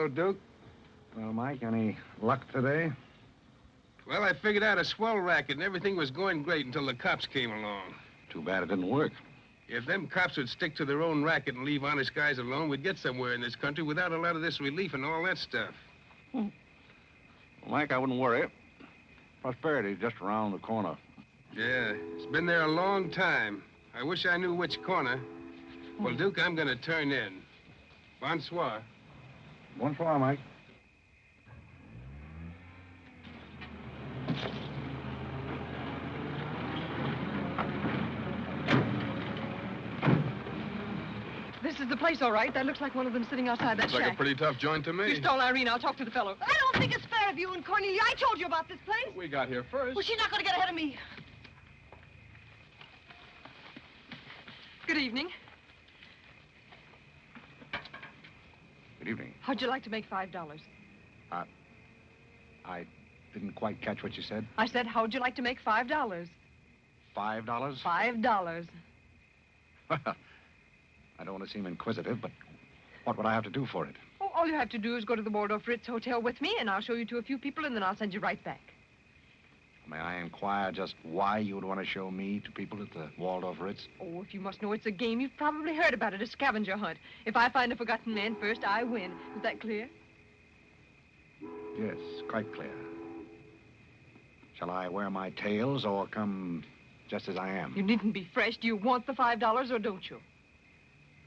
Hello, Duke. Well, Mike, any luck today? Well, I figured out a swell racket, and everything was going great until the cops came along. Too bad it didn't work. If them cops would stick to their own racket and leave honest guys alone, we'd get somewhere in this country without a lot of this relief and all that stuff. Well, Mike, I wouldn't worry. Prosperity's just around the corner. Yeah, it's been there a long time. I wish I knew which corner. Well, Duke, I'm going to turn in. Bonsoir. Bonsoir, Mike. This is the place, all right. That looks like one of them sitting outside that Looks shack. like a pretty tough joint to me. You stole Irene. I'll talk to the fellow. I don't think it's fair of you and Cornelia. I told you about this place. We got here first. Well, she's not going to get ahead of me. Good evening. Good evening. How'd you like to make $5? I didn't quite catch what you said. I said, how'd you like to make $5? $5? $5. Well, I don't want to seem inquisitive, but what would I have to do for it? Oh, all you have to do is go to the Waldorf Ritz Hotel with me, and I'll show you to a few people, and then I'll send you right back. May I inquire just why you would want to show me to people at the Waldorf Ritz? Oh, if you must know it's a game, you've probably heard about it, a scavenger hunt. If I find a forgotten man first, I win. Is that clear? Yes, quite clear. Shall I wear my tails or come just as I am? You needn't be fresh. Do you want the $5 or don't you?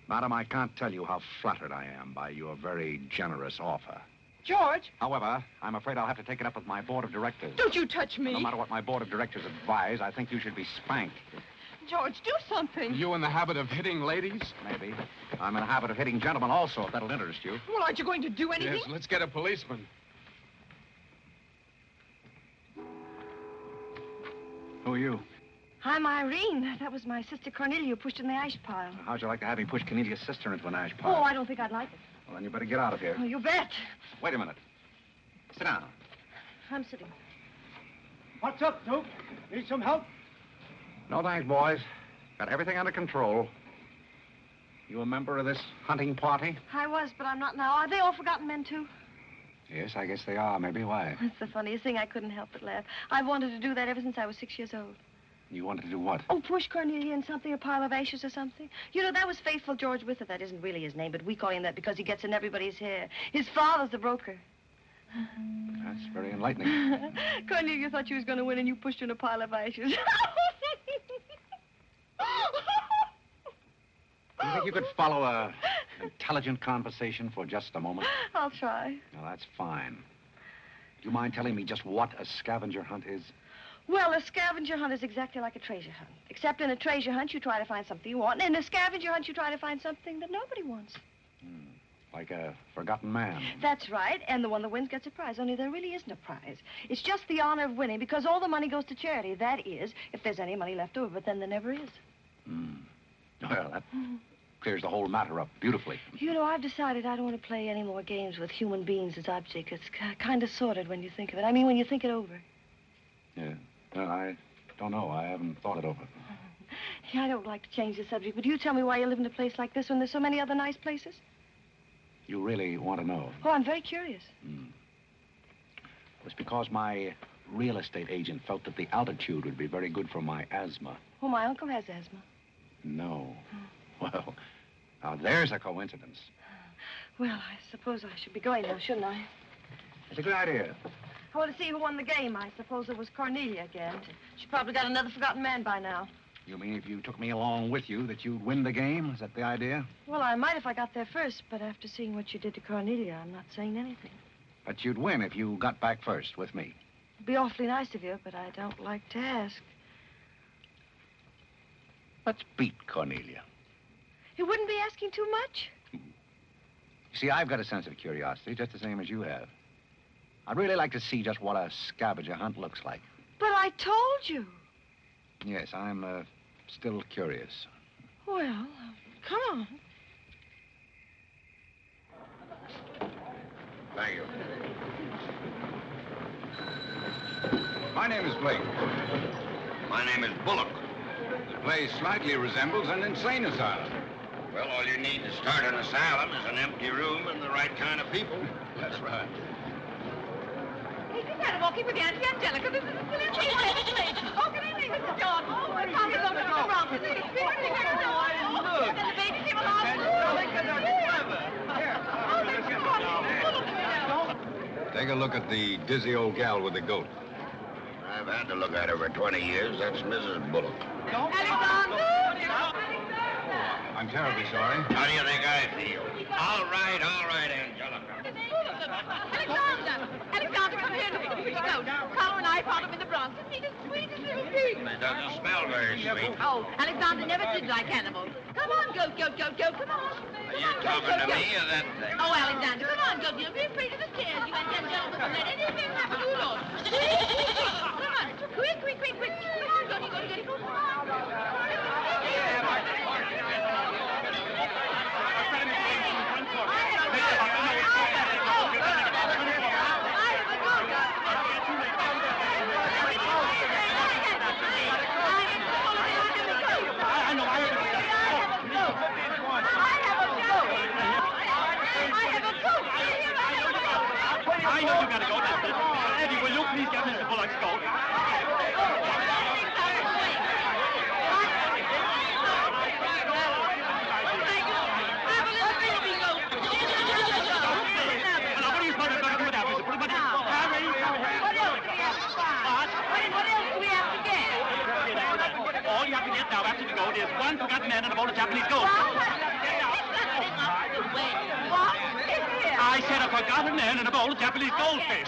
Madam, I can't tell you how flattered I am by your very generous offer. George! However, I'm afraid I'll have to take it up with my board of directors. Don't you touch me. No matter what my board of directors advise, I think you should be spanked. George, do something. You in the habit of hitting ladies? Maybe. I'm in the habit of hitting gentlemen also, if that'll interest you. Well, aren't you going to do anything? Yes, let's get a policeman. Who are you? I'm Irene. That was my sister Cornelia who pushed in the ash pile. How'd you like to have me push Cornelia's sister into an ash Oh, pile? I don't think I'd like it. Well, then you better get out of here. Oh, you bet. Wait a minute. Sit down. I'm sitting. What's up, Duke? Need some help? No thanks, boys. Got everything under control. You a member of this hunting party? I was, but I'm not now. Are they all forgotten men, too? Yes, I guess they are. Maybe. Why? That's the funniest thing. I couldn't help but laugh. I've wanted to do that ever since I was 6 years old. You wanted to do what? Oh, push Cornelia in something, a pile of ashes or something. You know, that was Faithful George Wither. That isn't really his name, but we call him that because he gets in everybody's hair. His father's the broker. That's very enlightening. Cornelia thought she was going to win, and you pushed her in a pile of ashes. Do you think you could follow an intelligent conversation for just a moment? I'll try. Now, that's fine. Do you mind telling me just what a scavenger hunt is? Well, a scavenger hunt is exactly like a treasure hunt. Except in a treasure hunt, you try to find something you want, and in a scavenger hunt, you try to find something that nobody wants. Like a forgotten man. That's right, and the one that wins gets a prize, only there really isn't a prize. It's just the honor of winning, because all the money goes to charity. That is, if there's any money left over, but then there never is. Well, that clears the whole matter up beautifully. You know, I've decided I don't want to play any more games with human beings as objects. It's kind of sordid when you think of it. I mean, when you think it over. Yeah. Well, I don't know. I haven't thought it over. Yeah, I don't like to change the subject, but you tell me why you live in a place like this when there's so many other nice places? You really want to know? Oh, I'm very curious. It's because my real estate agent felt that the altitude would be very good for my asthma. Oh, my uncle has asthma. No. Well, now there's a coincidence. Well, I suppose I should be going now, shouldn't I? It's a good idea. I want to see who won the game. I suppose it was Cornelia again. She probably got another forgotten man by now. You mean if you took me along with you that you'd win the game? Is that the idea? Well, I might if I got there first, but after seeing what you did to Cornelia, I'm not saying anything. But you'd win if you got back first with me. It'd be awfully nice of you, but I don't like to ask. Let's beat Cornelia. You wouldn't be asking too much? You see, I've got a sense of curiosity, just the same as you have. I'd really like to see just what a scavenger hunt looks like. But I told you. Yes, I'm still curious. Well, come on. Thank you. My name is Blake. My name is Bullock. The place slightly resembles an insane asylum. Well, all you need to start an asylum is an empty room and the right kind of people. That's right. Hey, just had a walking with Auntie Angelica. This is a silly legislation. Oh, good evening, Mr. John. Oh, my Tommy over to the Bronx. And the baby came along. Take a look at the dizzy old gal with the goat. I've had to look at her for 20 years. That's Mrs. Bullock. Alexander! I'm terribly sorry. How do you think I feel? All right, Angelica. Alexander, come here. Look at the pretty goat. Carlo and I found him in the Bronx. Isn't he the sweetest little thing? Doesn't smell very sweet. Oh, Alexander never did like animals. Come on, goat, come on. Are you talking to me or that thing? Oh, Alexander, come on, goat. You'll be afraid of the stairs. You and that gentleman won't let anything happen to you, Lord. Come on. Quick. Come on, goaty, come on. I know you gotta go, Doctor. Eddie, will you please get Mr. Bullock's goat? All you have to get now after the goat is one forgotten man and a bowl of Japanese gold. I said a forgotten man and a bowl of Japanese goldfish.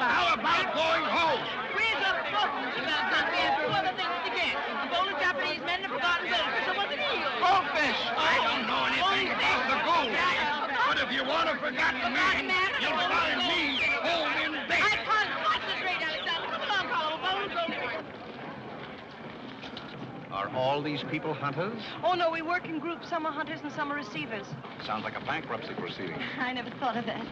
How about going home? Where's the book? We have two other things to get. A bowl of Japanese men and a forgotten goldfish. So what's the deal? Goldfish! I don't know anything about the gold. But if you want a forgotten man, you'll find me home in bed. I can't concentrate, Alexander. Come along, Carlo. Bowl of goldfish. Are all these people hunters? Oh, no, we work in groups. Some are hunters and some are receivers. Sounds like a bankruptcy proceeding. I never thought of that.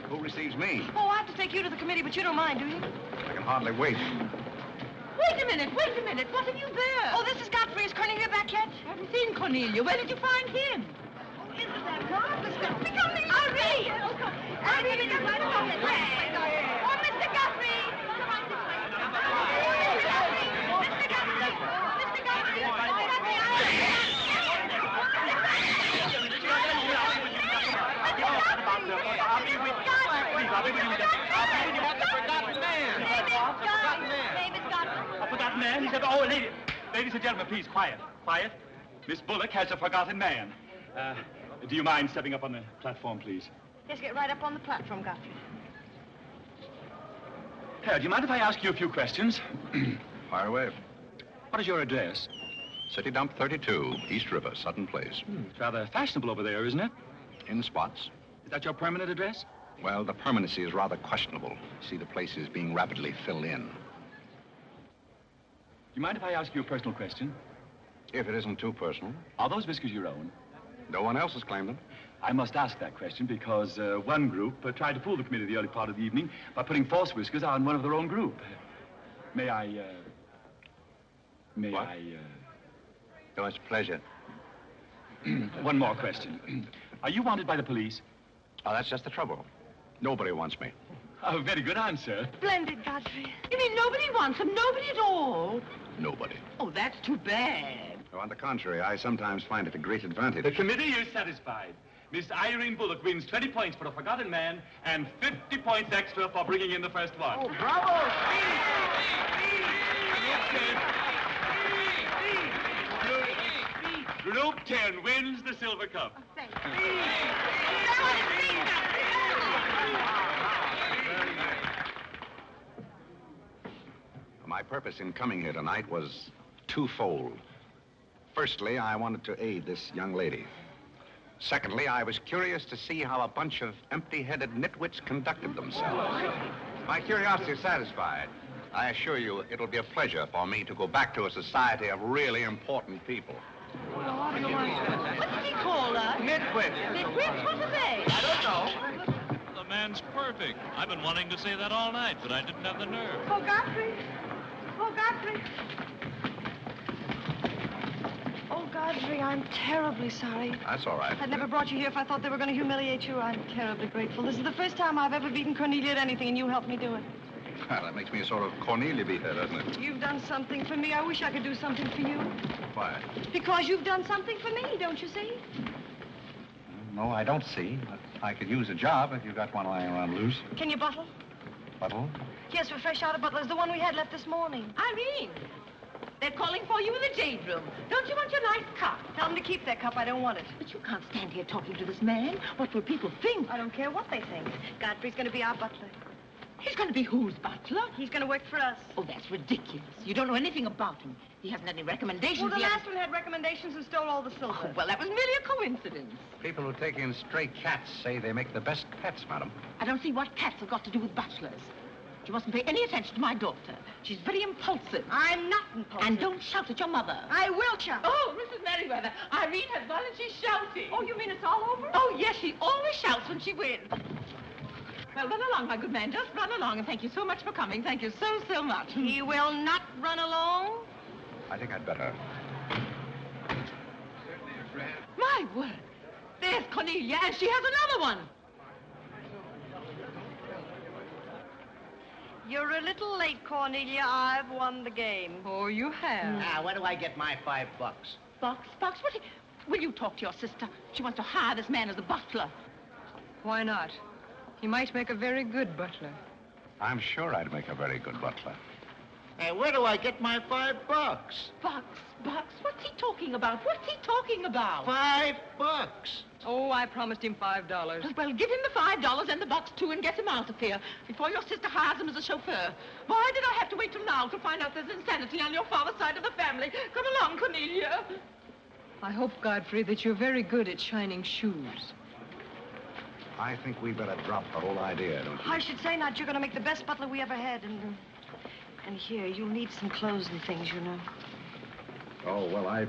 Who receives me? Oh, I have to take you to the committee, but you don't mind, do you? I can hardly wait. Wait a minute. What have you there? Oh, this is Godfrey. Is Cornelia back yet? I haven't seen Cornelia. Where did you find him? Isn't that marvelous? Irene! Irene, come right along this way. Oh, Mr. Godfrey! Mr. A forgotten man? He said, oh, ladies and gentlemen, please, quiet. Miss Bullock has a forgotten man. Do you mind stepping up on the platform, please? Yes, get right up on the platform, Godfrey. Do you mind if I ask you a few questions? Fire away. What is your address? City Dump 32, East River, Sutton Place. It's rather fashionable over there, isn't it? In spots. Is that your permanent address? Well, the permanency is rather questionable. See, the place is being rapidly filled in. Do you mind if I ask you a personal question? If it isn't too personal. Are those whiskers your own? No one else has claimed them. I must ask that question because one group tried to fool the committee the early part of the evening by putting false whiskers on one of their own group. May I... What? Oh, it's a pleasure. One more question. Are you wanted by the police? Oh, that's just the trouble. Nobody wants me. Oh, very good answer. Splendid, Godfrey. You mean nobody wants him? Nobody at all? Nobody. Oh, that's too bad. Oh, on the contrary, I sometimes find it a great advantage. The committee is satisfied. Miss Irene Bullock wins 20 points for a forgotten man and 50 points extra for bringing in the first one. Oh, bravo! Group 10 wins the silver cup. My purpose in coming here tonight was twofold. Firstly, I wanted to aid this young lady. Secondly, I was curious to see how a bunch of empty-headed nitwits conducted themselves. My curiosity is satisfied. I assure you it'll be a pleasure for me to go back to a society of really important people. What do you want? What did he call us? Nitwit. Nitwits? What are they? I don't know. The man's perfect. I've been wanting to say that all night, but I didn't have the nerve. Oh, Godfrey. Oh, Godfrey. Oh, Godfrey, I'm terribly sorry. That's all right. I'd never brought you here if I thought they were going to humiliate you. I'm terribly grateful. This is the first time I've ever beaten Cornelia at anything, and you helped me do it. Well, that makes me a sort of Cornelia beater, doesn't it? You've done something for me. I wish I could do something for you. Why? Because you've done something for me, don't you see? No, I don't see. But I could use a job if you got one lying around loose. Can you bottle? Bottle? Yes, we're fresh out of Butler's, the one we had left this morning. Irene, they're calling for you in the jade room. Don't you want your nice cup? Tell them to keep their cup. I don't want it. But you can't stand here talking to this man. What will people think? I don't care what they think. Godfrey's going to be our butler. He's going to be whose butler? He's going to work for us. Oh, that's ridiculous. You don't know anything about him. He hasn't any recommendations. Well, the yet. last one had recommendations and stole all the silver. Oh, well, that was merely a coincidence. People who take in stray cats say they make the best pets, madam. I don't see what cats have got to do with butlers. You mustn't pay any attention to my daughter. She's very impulsive. I'm not impulsive. And don't shout at your mother. I will shout. Oh, Mrs. Merriweather, Irene has won and she's shouting. Oh, you mean it's all over? Oh, yes, she always shouts when she wins. Well, run along, my good man. Just run along, and thank you so much for coming. Thank you so, so much. He will not run along. I think I'd better. My word. There's Cornelia, and she has another one. You're a little late, Cornelia. I've won the game. Oh, you have? Now, where do I get my $5? Box, what? Will you talk to your sister? She wants to hire this man as a butler. Why not? He might make a very good butler. I'm sure I'd make a very good butler. Hey, where do I get my $5? Box, what's he talking about? What's he talking about? $5. Oh, I promised him $5. Well, give him the $5 and the box, too, and get him out of here before your sister hires him as a chauffeur. Why did I have to wait till now to find out there's insanity on your father's side of the family? Come along, Cornelia. I hope, Godfrey, that you're very good at shining shoes. I think we better drop the whole idea, don't you? I should say not. You're going to make the best butler we ever had. And here, you'll need some clothes and things, you know. Oh, well, I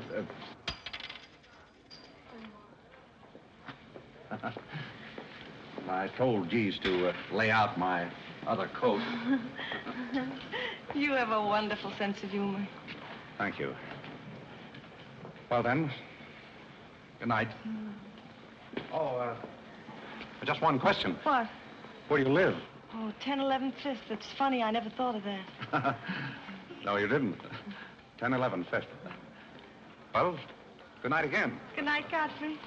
told Geese to lay out my other coat. You have a wonderful sense of humor. Thank you. Well, then, good night. Oh, just one question. What? Where do you live? Oh, 1011 Fifth. It's funny. I never thought of that. No, you didn't. 1011 Fifth. Well, good night again. Good night, Godfrey.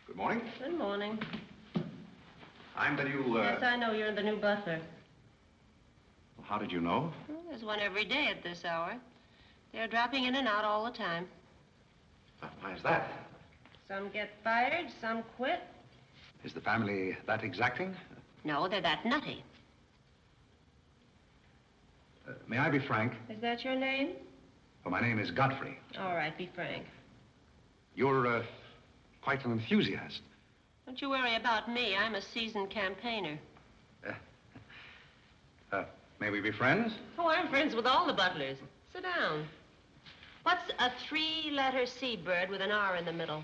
Good morning. Good morning. I'm the new, Yes, I know you're the new butler. How did you know? Well, there's one every day at this hour. They're dropping in and out all the time. Why is that? Some get fired, some quit. Is the family that exacting? No, they're that nutty. May I be frank? Is that your name? Well, my name is Godfrey. All right, be frank. You're, quite an enthusiast. Don't you worry about me. I'm a seasoned campaigner. May we be friends? Oh, I'm friends with all the butlers. Sit down. What's a three-letter seabird with an R in the middle?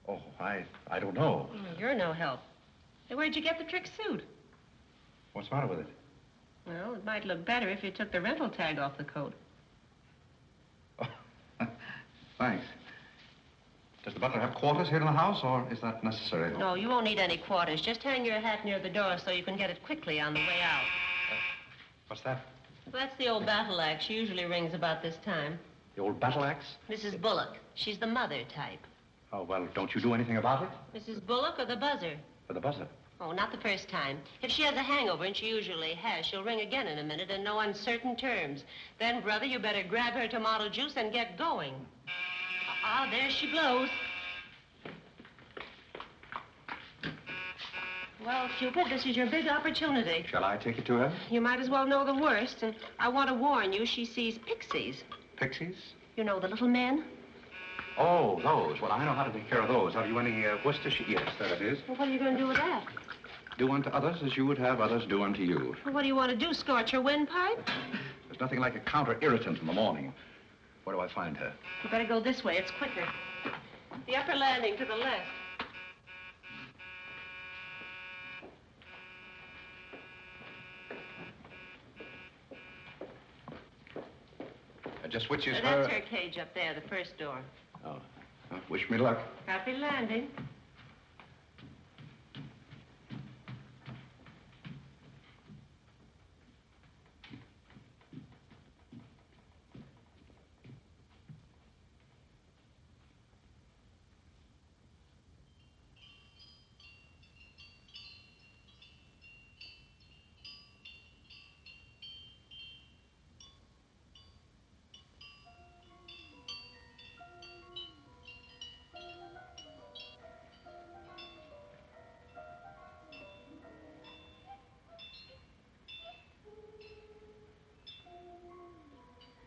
Oh, I don't know. You're no help. Hey, where'd you get the trick suit? What's the matter with it? Well, it might look better if you took the rental tag off the coat. Oh, thanks. Does the butler have quarters here in the house, or is that necessary? No, you won't need any quarters. Just hang your hat near the door so you can get it quickly on the way out. What's that? Well, that's the old battle axe. She usually rings about this time. The old battle axe? Mrs. Bullock. She's the mother type. Oh, well, don't you do anything about it? Mrs. Bullock or the buzzer? For the buzzer. Oh, not the first time. If she has a hangover, and she usually has, she'll ring again in a minute in no uncertain terms. Then, brother, you better grab her tomato juice and get going. There she blows. Well, Cupid, this is your big opportunity. Shall I take it to her? You might as well know the worst, and I want to warn you, she sees pixies. Pixies? You know, the little men? Oh, those. Well, I know how to take care of those. Have you any Worcestershire? Yes, there it is. Well, what are you going to do with that? Do unto others as you would have others do unto you. Well, what do you want to do, scorch your windpipe? There's nothing like a counter-irritant in the morning. Where do I find her? You better go this way. It's quicker. The upper landing to the left. Just which is her... That's her cage up there, the first door. Oh. Well, wish me luck. Happy landing.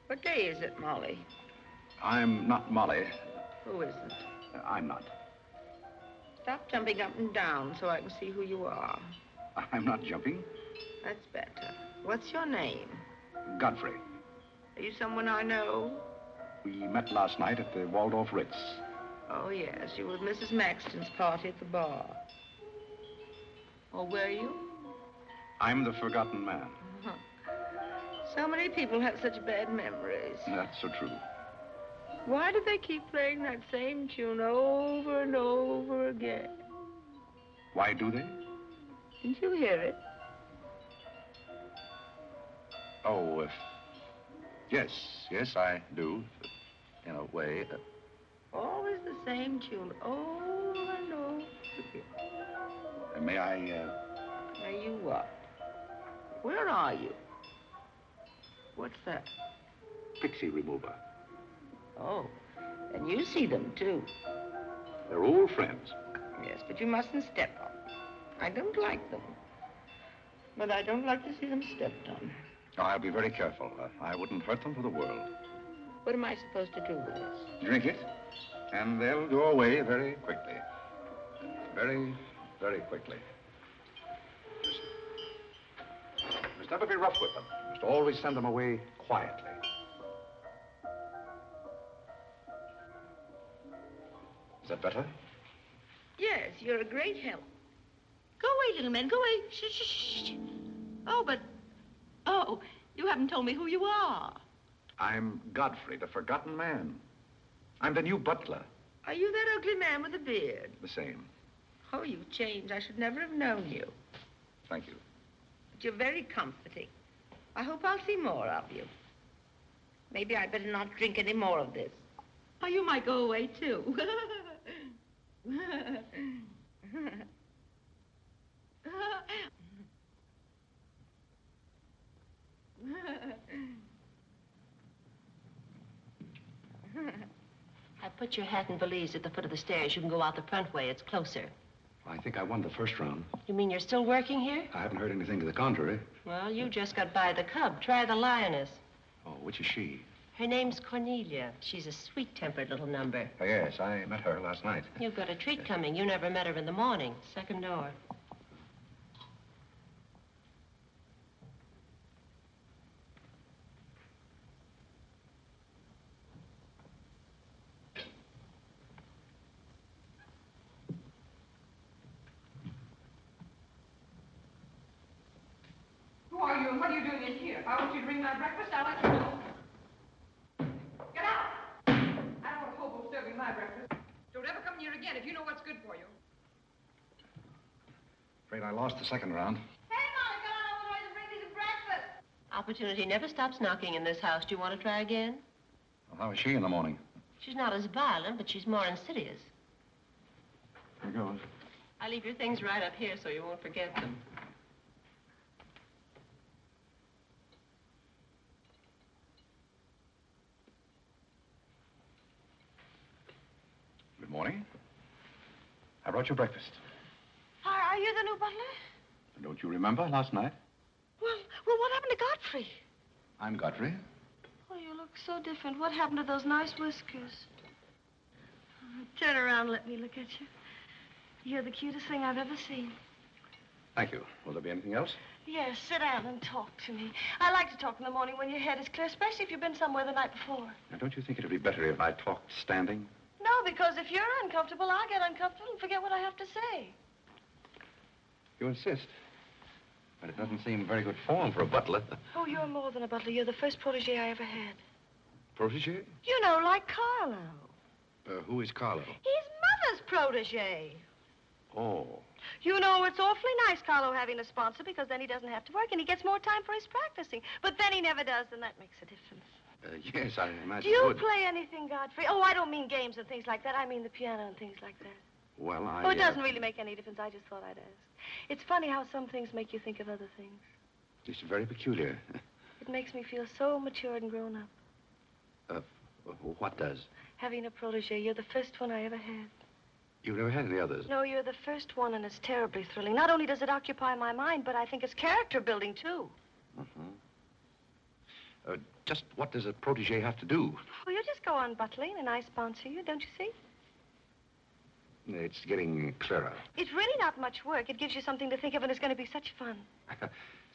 What day is it, Molly? I'm not Molly. Who isn't? I'm not. Stop jumping up and down so I can see who you are. I'm not jumping. That's better. What's your name? Godfrey. Are you someone I know? We met last night at the Waldorf Ritz. Oh, yes. You were at Mrs. Maxton's party at the bar. Or were you? I'm the forgotten man. So many people have such bad memories. That's so true. Why do they keep playing that same tune over and over again? Why do they? Didn't you hear it? Oh, yes, I do, in a way. Always the same tune, over and over again. May I, May you what? Where are you? What's that? Pixie remover. Oh, and you see them, too. They're old friends. Yes, but you mustn't step on them. I don't like them. But I don't like to see them stepped on. Oh, I'll be very careful. I wouldn't hurt them for the world. What am I supposed to do with this? Drink it, and they'll go away very quickly. Very, very quickly. You must never be rough with them. You must always send them away quietly. Is that better? Yes, you're a great help. Go away, little man, go away. Shh, shh, shh. Oh, but... Oh, you haven't told me who you are. I'm Godfrey, the forgotten man. I'm the new butler. Are you that ugly man with the beard? The same. Oh, you've changed. I should never have known you. Thank you. But you're very comforting. I hope I'll see more of you. Maybe I'd better not drink any more of this. Oh, you might go away, too. I put your hat and valise at the foot of the stairs. You can go out the front way. It's closer. I think I won the first round. You mean you're still working here? I haven't heard anything to the contrary. Well, you just got by the cub. Try the lioness. Oh, which is she? Her name's Cornelia. She's a sweet-tempered little number. Oh, yes, I met her last night. You've got a treat coming. You never met her in the morning. Second door. Who are you and what are you doing in here? If I want you to bring my breakfast, I'll let you know. Get out! I don't want a hobo serving my breakfast. Don't ever come here again if you know what's good for you. Afraid I lost the second round. Hey, Molly, come on over and bring me some breakfast. Opportunity never stops knocking in this house. Do you want to try again? Well, how is she in the morning? She's not as violent, but she's more insidious. Here goes. I leave your things right up here so you won't forget them. Good morning. I brought you breakfast. Are you the new butler? Don't you remember last night? Well, what happened to Godfrey? I'm Godfrey. Oh, you look so different. What happened to those nice whiskers? Oh, turn around and let me look at you. You're the cutest thing I've ever seen. Thank you. Will there be anything else? Yes, sit down and talk to me. I like to talk in the morning when your head is clear, especially if you've been somewhere the night before. Now, don't you think it'd be better if I talked standing? No, because if you're uncomfortable, I'll get uncomfortable and forget what I have to say. You insist. But it doesn't seem very good form for a butler. Oh, you're more than a butler. You're the first protege I ever had. Protege? You know, like Carlo. Who is Carlo? He's Mother's protege. Oh. You know, it's awfully nice, Carlo, having a sponsor, because then he doesn't have to work, and he gets more time for his practicing. But then he never does, and that makes a difference. Yes, I imagine. Do you play anything, Godfrey? Oh, I don't mean games and things like that. I mean the piano and things like that. Well, Oh, it doesn't really make any difference. I just thought I'd ask. It's funny how some things make you think of other things. It's very peculiar. It makes me feel so matured and grown up. What does? Having a protege. You're the first one I ever had. You've never had any others? No, you're the first one, and it's terribly thrilling. Not only does it occupy my mind, but I think it's character building, too. Just what does a protege have to do? Well, you just go on butling, and I sponsor you, don't you see? It's getting clearer. It's really not much work. It gives you something to think of, and it's going to be such fun.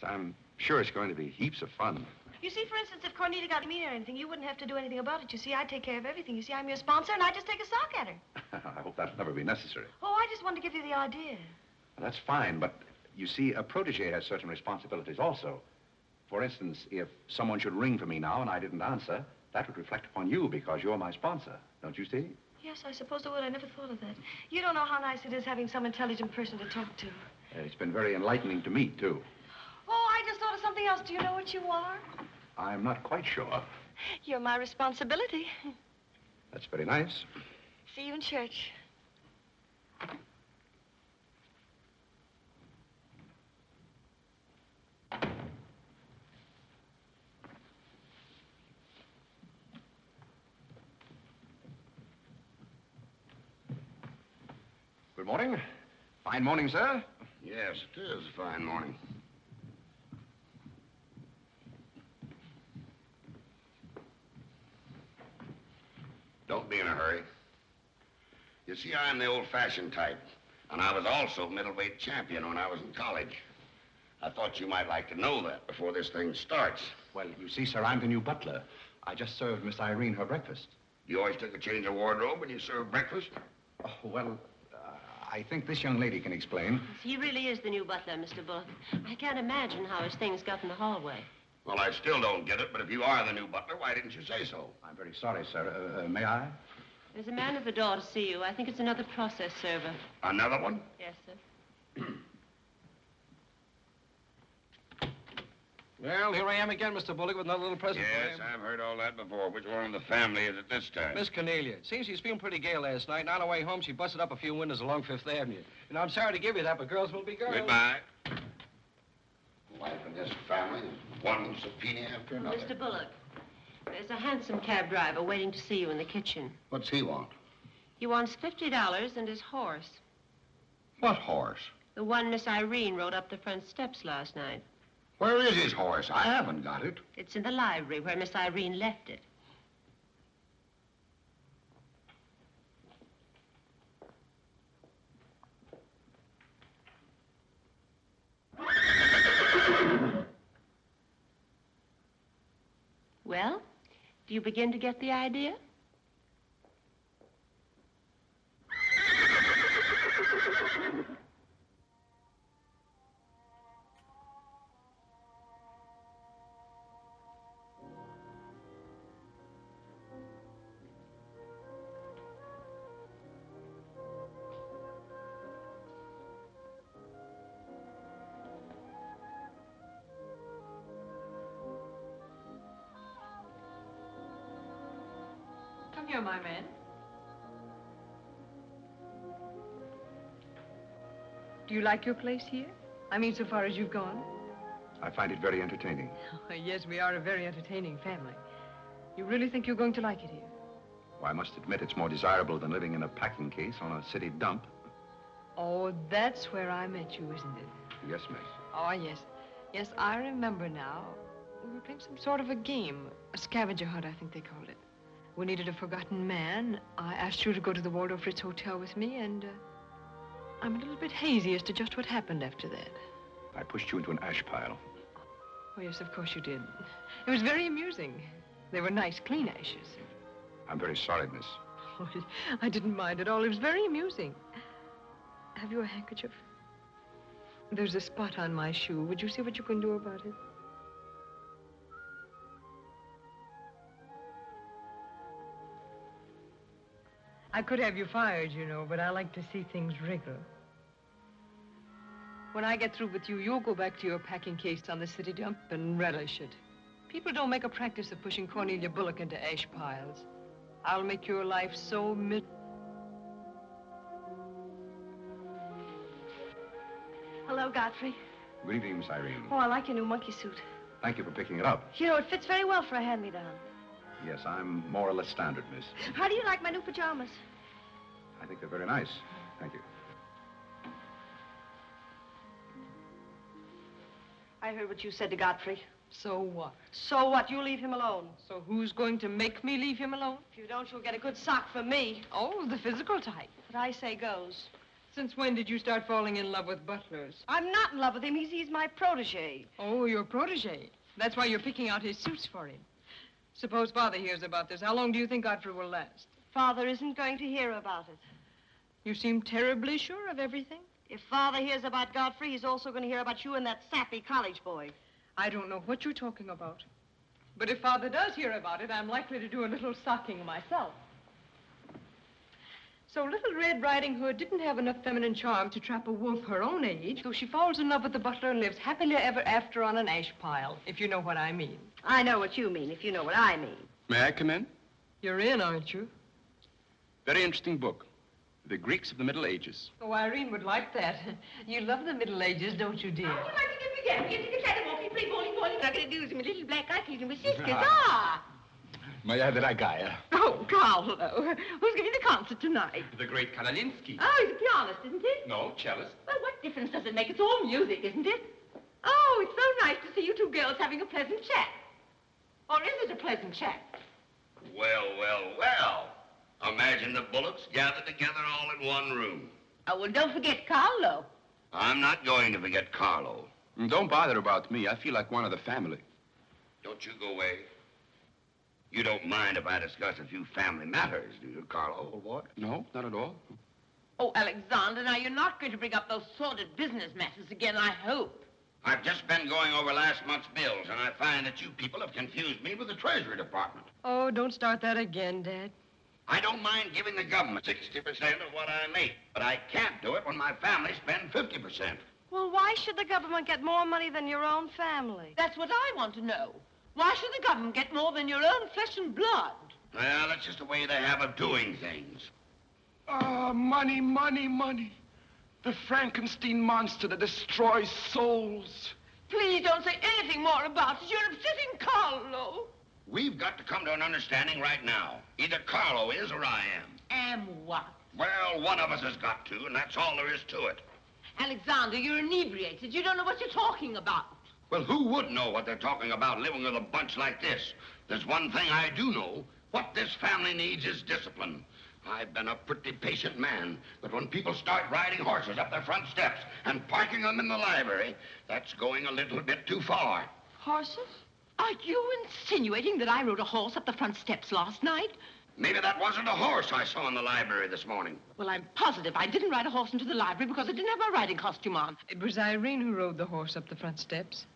So I'm sure it's going to be heaps of fun. You see, for instance, if Cornelia got me or anything, you wouldn't have to do anything about it. You see, I take care of everything. You see, I'm your sponsor, and I just take a sock at her. I hope that'll never be necessary. Oh, I just wanted to give you the idea. That's fine, but you see, a protege has certain responsibilities also. For instance, if someone should ring for me now and I didn't answer, that would reflect upon you because you're my sponsor. Don't you see? Yes, I suppose it would. I never thought of that. You don't know how nice it is having some intelligent person to talk to. It's been very enlightening to me, too. Oh, I just thought of something else. Do you know what you are? I'm not quite sure. You're my responsibility. That's very nice. See you in church. Good morning. Fine morning, sir. Yes, it is a fine morning. Don't be in a hurry. You see, I'm the old-fashioned type, and I was also middleweight champion when I was in college. I thought you might like to know that before this thing starts. Well, you see, sir, I'm the new butler. I just served Miss Irene her breakfast. You always took a change of wardrobe when you served breakfast? Oh, well, I think this young lady can explain. He really is the new butler, Mr. Bullock. I can't imagine how his things got in the hallway. Well, I still don't get it, but if you are the new butler, why didn't you say so? I'm very sorry, sir. May I? There's a man at the door to see you. I think it's another process server. Another one? Yes, sir. Well, here I am again, Mr. Bullock, with another little present for Yes, you. I've heard all that before. Which one of the family is it this time? Miss Cornelia. It seems she's feeling pretty gay last night, and on her way home, she busted up a few windows along Fifth Avenue. You know, I'm sorry to give you that, but girls will be girls. Goodbye. Life in this family is one subpoena after another. Mr. Bullock, there's a hansom cab driver waiting to see you in the kitchen. What's he want? He wants $50 and his horse. What horse? The one Miss Irene rode up the front steps last night. Where is his horse? I haven't got it. It's in the library where Miss Irene left it. Well, do you begin to get the idea? Come here, my man. Do you like your place here? I mean, so far as you've gone? I find it very entertaining. Yes, we are a very entertaining family. You really think you're going to like it here? Well, I must admit it's more desirable than living in a packing case on a city dump. Oh, that's where I met you, isn't it? Yes, miss. Oh, yes. Yes, I remember now. We were playing some sort of a game. A scavenger hunt, I think they called it. We needed a forgotten man. I asked you to go to the Waldorf Ritz Hotel with me, and I'm a little bit hazy as to just what happened after that. I pushed you into an ash pile. Oh, yes, of course you did. It was very amusing. They were nice, clean ashes. I'm very sorry, miss. Oh, I didn't mind at all. It was very amusing. Have you a handkerchief? There's a spot on my shoe. Would you see what you can do about it? I could have you fired, you know, but I like to see things regular. When I get through with you, you'll go back to your packing case on the city dump and relish it. People don't make a practice of pushing Cornelia Bullock into ash piles. I'll make your life so Hello, Godfrey. Good evening, Miss Irene. Oh, I like your new monkey suit. Thank you for picking it up. You know, it fits very well for a hand-me-down. Yes, I'm more or less standard, miss. How do you like my new pajamas? I think they're very nice. Thank you. I heard what you said to Godfrey. So what? So what? You leave him alone. So who's going to make me leave him alone? If you don't, you'll get a good sock from me. Oh, the physical type. What I say goes. Since when did you start falling in love with butlers? I'm not in love with him. He's my protege. Oh, your protege. That's why you're picking out his suits for him. Suppose Father hears about this. How long do you think Godfrey will last? Father isn't going to hear about it. You seem terribly sure of everything. If Father hears about Godfrey, he's also going to hear about you and that sappy college boy. I don't know what you're talking about. But if Father does hear about it, I'm likely to do a little socking myself. So Little Red Riding Hood didn't have enough feminine charm to trap a wolf her own age, so she falls in love with the butler and lives happily ever after on an ash pile, if you know what I mean. I know what you mean, if you know what I mean. May I come in? You're in, aren't you? Very interesting book. The Greeks of the Middle Ages. Oh, Irene would like that. You love the Middle Ages, don't you, dear? How would you like to get began? Begin to get tired of walking, play bowling. What I'm going to do is my little black eyes and my sisters. Ah! May I have that Gaia? Oh, Carlo. Who's giving the concert tonight? The great Karolinsky. Oh, he's a pianist, isn't he? No, cellist. Well, what difference does it make? It's all music, isn't it? Oh, it's so nice to see you two girls having a pleasant chat. Or is it a pleasant chat? Well, well, well. Imagine the Bullocks gathered together all in one room. Oh, well, don't forget Carlo. I'm not going to forget Carlo. Don't bother about me. I feel like one of the family. Don't you go away. You don't mind if I discuss a few family matters, do you, Carlo, old boy? No, not at all. Oh, Alexander, now you're not going to bring up those sordid business matters again, I hope. I've just been going over last month's bills, and I find that you people have confused me with the Treasury Department. Oh, don't start that again, Dad. I don't mind giving the government 60% of what I make, but I can't do it when my family spend 50%. Well, why should the government get more money than your own family? That's what I want to know. Why should the government get more than your own flesh and blood? Well, that's just the way they have of doing things. Ah, money, money, money. The Frankenstein monster that destroys souls. Please don't say anything more about it. You're upsetting Carlo. We've got to come to an understanding right now. Either Carlo is or I am. Am what? Well, one of us has got to, and that's all there is to it. Alexander, you're inebriated. You don't know what you're talking about. Well, who would know what they're talking about living with a bunch like this? There's one thing I do know. What this family needs is discipline. I've been a pretty patient man, but when people start riding horses up their front steps and parking them in the library, that's going a little bit too far. Horses? Are you insinuating that I rode a horse up the front steps last night? Maybe that wasn't a horse I saw in the library this morning. Well, I'm positive I didn't ride a horse into the library because I didn't have my riding costume on. It was Irene who rode the horse up the front steps.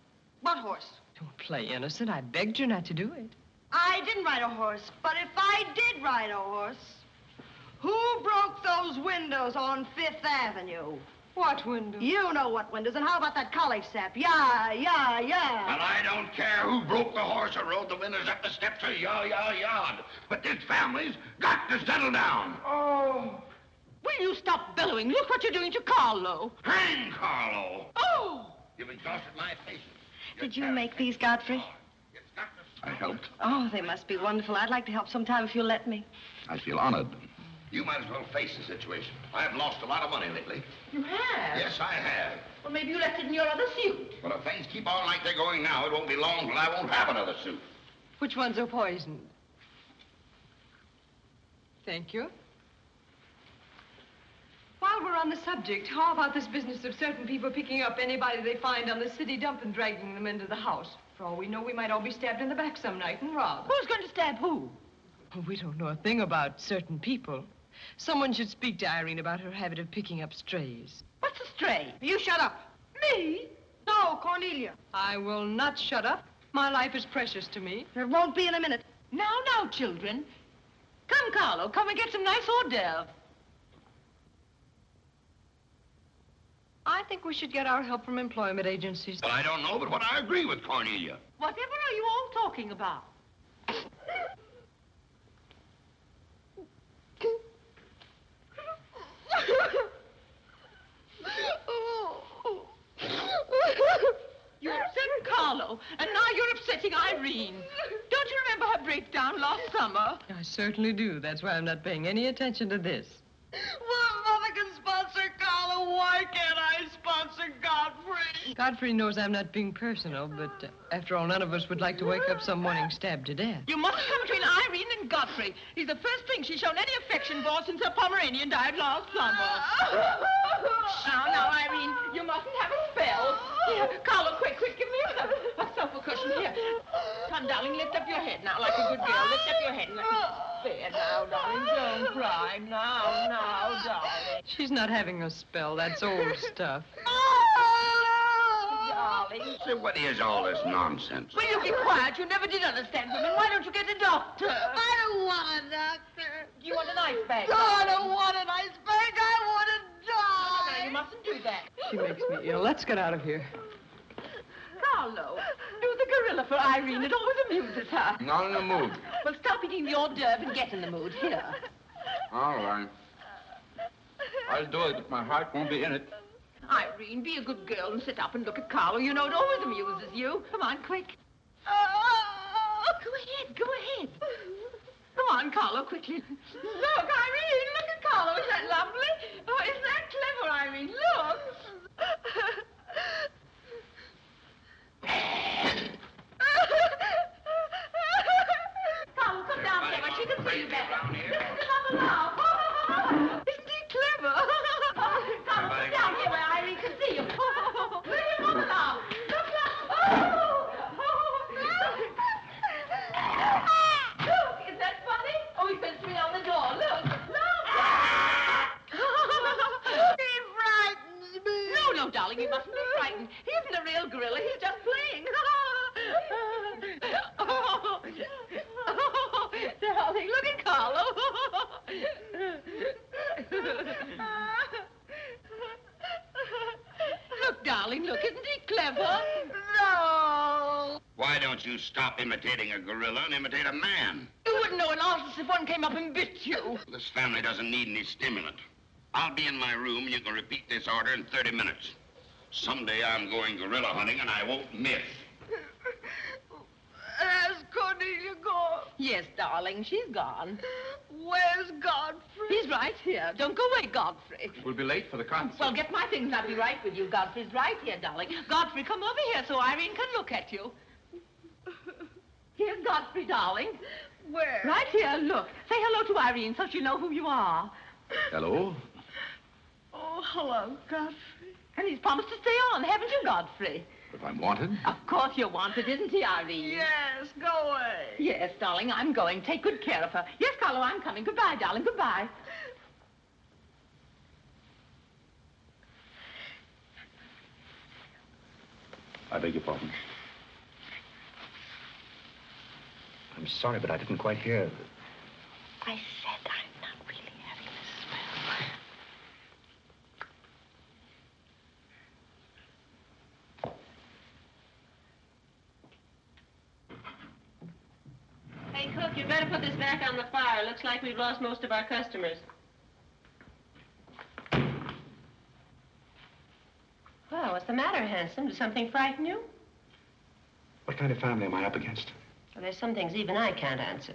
What horse? Don't play innocent. I begged you not to do it. I didn't ride a horse, but if I did ride a horse, who broke those windows on Fifth Avenue? What windows? You know what windows, and how about that college sap? Yeah, yeah, yeah. Well, I don't care who broke the horse or rode the windows up the steps or yard. But this family's got to settle down. Oh. Will you stop bellowing? Look what you're doing to Carlo. Hang Carlo. Oh! You've exhausted my patience. Did you make these, Godfrey? I helped. Oh, they must be wonderful. I'd like to help sometime if you'll let me. I feel honored. You might as well face the situation. I've lost a lot of money lately. You have? Yes, I have. Well, maybe you left it in your other suit. But if things keep on like they're going now, it won't be long till I won't have another suit. Which ones are poisoned? Thank you. While we're on the subject, how about this business of certain people picking up anybody they find on the city dump and dragging them into the house? For all we know, we might all be stabbed in the back some night and robbed. Who's going to stab who? Oh, we don't know a thing about certain people. Someone should speak to Irene about her habit of picking up strays. What's a stray? You shut up. Me? No, Cornelia. I will not shut up. My life is precious to me. It won't be in a minute. Now, children. Come, Carlo, come and get some nice hors d'oeuvre. I think we should get our help from employment agencies. Well, I don't know, but what I agree with Cornelia. Whatever are you all talking about? You upset Carlo, and now you're upsetting Irene. Don't you remember her breakdown last summer? I certainly do. That's why I'm not paying any attention to this. Well, Mother can sponsor Carlo. Why can't I sponsor Godfrey? Godfrey knows I'm not being personal, but after all, none of us would like to wake up some morning stabbed to death. You mustn't come between Irene and Godfrey. He's the first thing she's shown any affection for since her Pomeranian died last summer. Now, Irene, you mustn't have a spell. Here, Carlo, quick, give me a sofa cushion here. Come, darling, lift up your head now, like a good girl. Lift up your head. There now, darling, don't cry. Now, darling. She's not having a spell. That's old stuff. Darling. Say, what is all this nonsense? Will you be quiet? You never did understand women. Why don't you get a doctor? I don't want a doctor. Do you want an ice bag? No, I don't want an ice bag. I want to die. No, you mustn't do that. She makes me ill. Let's get out of here. Carlo, do the gorilla for Irene. It always amuses her. Not in the mood. Well, stop eating the hors d'oeuvre and get in the mood. Here. All right. I'll do it, but my heart won't be in it. Irene, be a good girl and sit up and look at Carlo. You know it always amuses you. Come on, quick. Go ahead. Come on, Carlo, quickly. Look, Irene, look at Carlo. Isn't that lovely? Oh, isn't that clever, Irene? Look. Carlo, come down there where she can see you better. Listen to Mama now. Isn't he clever? Carlo, come down here where Irene can see you. Look at Mama now. Look. Look, is that funny? Oh, he's going to swing on the door. Look. He frightens me. No, darling, you mustn't be frightened. He isn't a real gorilla. He's just playing. Darling, look at Carlo. Look, darling, look. Isn't he clever? No. Why don't you stop imitating a gorilla and imitate a man? You wouldn't know an artist if one came up and bit you. This family doesn't need any stimulant. I'll be in my room, and you can repeat this order in 30 minutes. Someday I'm going gorilla hunting, and I won't miss. Has Cornelia gone? Yes, darling, she's gone. Where's Godfrey? He's right here. Don't go away, Godfrey. We'll be late for the concert. Well, get my things and I'll be right with you. Godfrey's right here, darling. Godfrey, come over here so Irene can look at you. Here's Godfrey, darling. Where? Right here, look. Say hello to Irene so she'll know who you are. Hello? Oh, hello, Godfrey. And he's promised to stay on, haven't you, Godfrey? If I'm wanted? Of course you're wanted, isn't he, Irene? Yes, go away. Yes, darling, I'm going. Take good care of her. Yes, Carlo, I'm coming. Goodbye, darling. Goodbye. I beg your pardon. I'm sorry, but I didn't quite hear. I said I'm not really having a spell. Hey, cook, you better put this back on the fire. Looks like we've lost most of our customers. Well, what's the matter, handsome? Did something frighten you? What kind of family am I up against? Well, there's some things even I can't answer.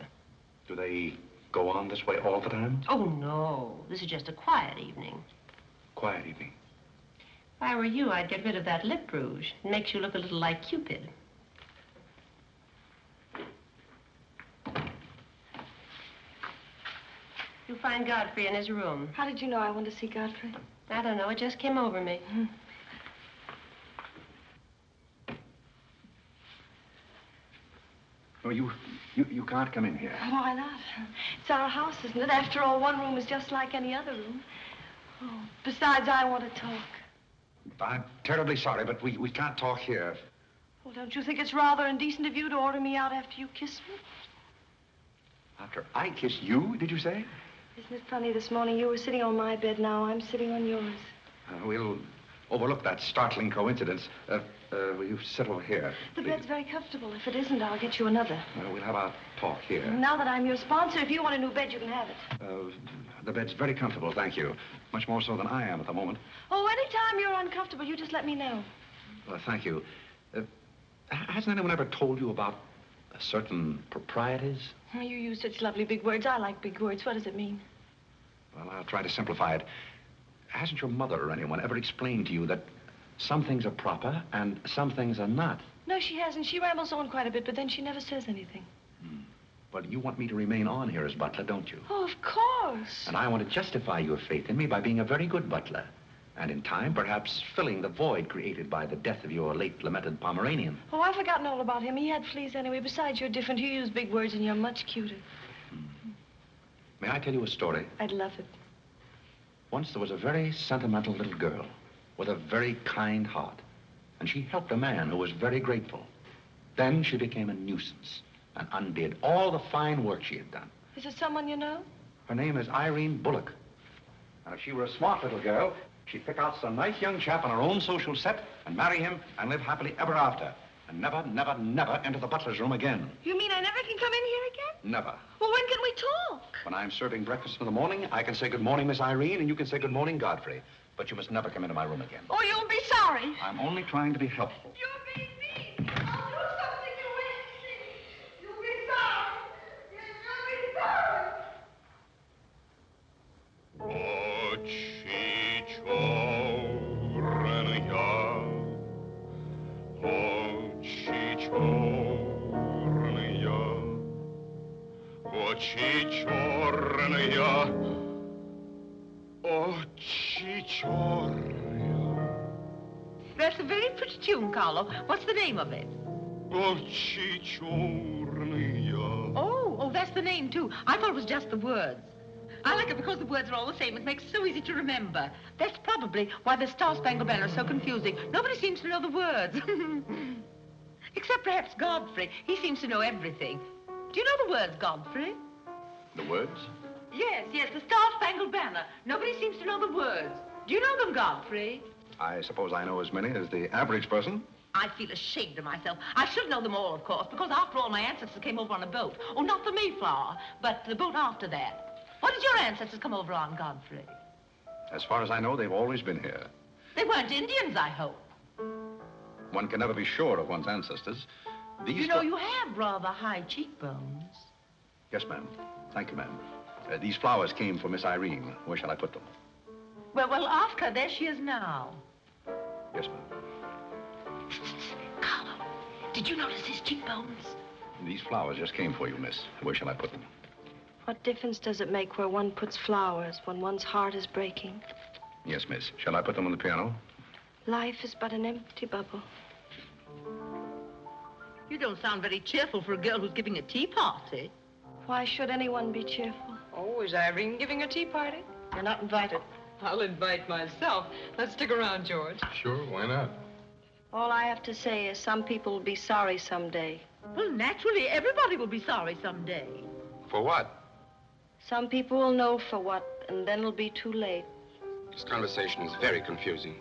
Do they go on this way all the time? Oh, no. This is just a quiet evening. Quiet evening. If I were you, I'd get rid of that lip rouge. It makes you look a little like Cupid. You'll find Godfrey in his room. How did you know I wanted to see Godfrey? I don't know. It just came over me. No, you can't come in here. Why not? It's our house, isn't it? After all, one room is just like any other room. Oh, besides, I want to talk. I'm terribly sorry, but we can't talk here. Well, don't you think it's rather indecent of you to order me out after you kiss me? After I kiss you, did you say? Isn't it funny, this morning you were sitting on my bed, now I'm sitting on yours. We'll overlook that startling coincidence. Will you sit over here? The please? bed's very comfortable. If it isn't, I'll get you another. We'll have our talk here. Now that I'm your sponsor, if you want a new bed, you can have it. The bed's very comfortable, thank you. Much more so than I am at the moment. Oh, anytime you're uncomfortable, you just let me know. Thank you. Hasn't anyone ever told you about certain proprieties? You use such lovely big words. I like big words. What does it mean? Well, I'll try to simplify it. Hasn't your mother or anyone ever explained to you that some things are proper and some things are not? No, she hasn't. She rambles on quite a bit, but then she never says anything. Well, you want me to remain on here as butler, don't you? Oh, of course. And I want to justify your faith in me by being a very good butler. And in time, perhaps filling the void created by the death of your late lamented Pomeranian. Oh, I've forgotten all about him. He had fleas anyway. Besides, you're different. You use big words and you're much cuter. May I tell you a story? I'd love it. Once there was a very sentimental little girl with a very kind heart. And she helped a man who was very grateful. Then she became a nuisance and undid all the fine work she had done. Is it someone you know? Her name is Irene Bullock. And if she were a smart little girl, she'd pick out some nice young chap on her own social set and marry him and live happily ever after. And never, never, never enter the butler's room again. You mean I never can come in here again? Never. Well, when can we talk? When I'm serving breakfast in the morning, I can say good morning, Miss Irene, and you can say good morning, Godfrey. But you must never come into my room again. Oh, you'll be sorry. I'm only trying to be helpful. You're being mean. I'll do something you won't see. You'll be sorry. You'll be sorry. That's a very pretty tune, Carlo. What's the name of it? Oh, that's the name, too. I thought it was just the words. I like it because the words are all the same. It makes it so easy to remember. That's probably why the Star-Spangled Banner is so confusing. Nobody seems to know the words. Except perhaps Godfrey. He seems to know everything. Do you know the words, Godfrey? The words? Yes, the Star-Spangled Banner. Nobody seems to know the words. Do you know them, Godfrey? I suppose I know as many as the average person. I feel ashamed of myself. I should know them all, of course, because after all, my ancestors came over on a boat. Oh, not the Mayflower, but the boat after that. What did your ancestors come over on, Godfrey? As far as I know, they've always been here. They weren't Indians, I hope. One can never be sure of one's ancestors. You know, you have rather high cheekbones. Yes, ma'am. Thank you, ma'am. These flowers came for Miss Irene. Where shall I put them? Well, ask her. There she is now. Yes, ma'am. Carlo, did you notice his cheekbones? These flowers just came for you, miss. Where shall I put them? What difference does it make where one puts flowers when one's heart is breaking? Yes, miss. Shall I put them on the piano? Life is but an empty bubble. You don't sound very cheerful for a girl who's giving a tea party. Why should anyone be cheerful? Oh, is Irene giving a tea party? You're not invited. I'll invite myself. Let's stick around, George. Sure, why not? All I have to say is some people will be sorry someday. Well, naturally, everybody will be sorry someday. For what? Some people will know for what, and then it'll be too late. This conversation is very confusing.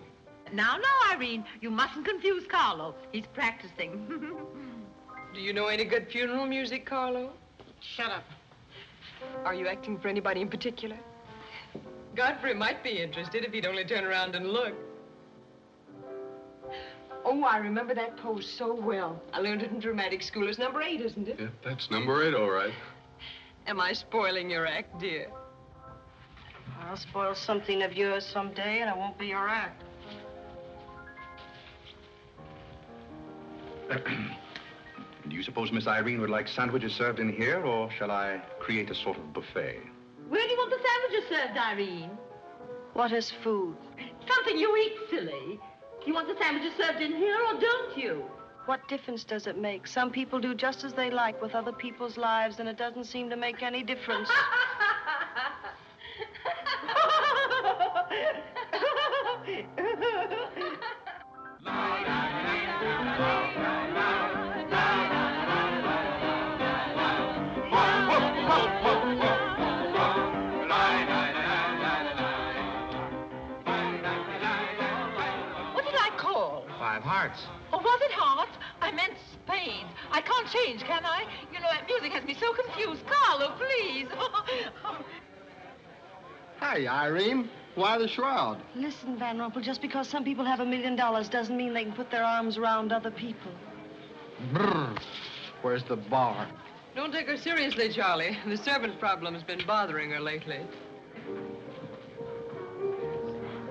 Now, Irene, you mustn't confuse Carlo. He's practicing. Do you know any good funeral music, Carlo? Shut up. Are you acting for anybody in particular? Godfrey might be interested if he'd only turn around and look. Oh, I remember that pose so well. I learned it in dramatic school. It's number 8, isn't it? Yeah, that's number 8, all right. Am I spoiling your act, dear? I'll spoil something of yours someday, and it won't be your act. Do you suppose Miss Irene would like sandwiches served in here, or shall I create a sort of buffet? Where do you want the sandwiches served, Irene? What is food? Something you eat, silly. Do you want the sandwiches served in here, or don't you? What difference does it make? Some people do just as they like with other people's lives, and it doesn't seem to make any difference. What did I call? 5 hearts. Oh, was it hearts? I meant spades. I can't change, can I? You know, that music has me so confused. Carlo, please. Hey, Irene. Why the shroud? Listen, Van Rumpel, just because some people have $1 million doesn't mean they can put their arms around other people. Brr. Where's the bar? Don't take her seriously, Charlie. The servant problem's been bothering her lately.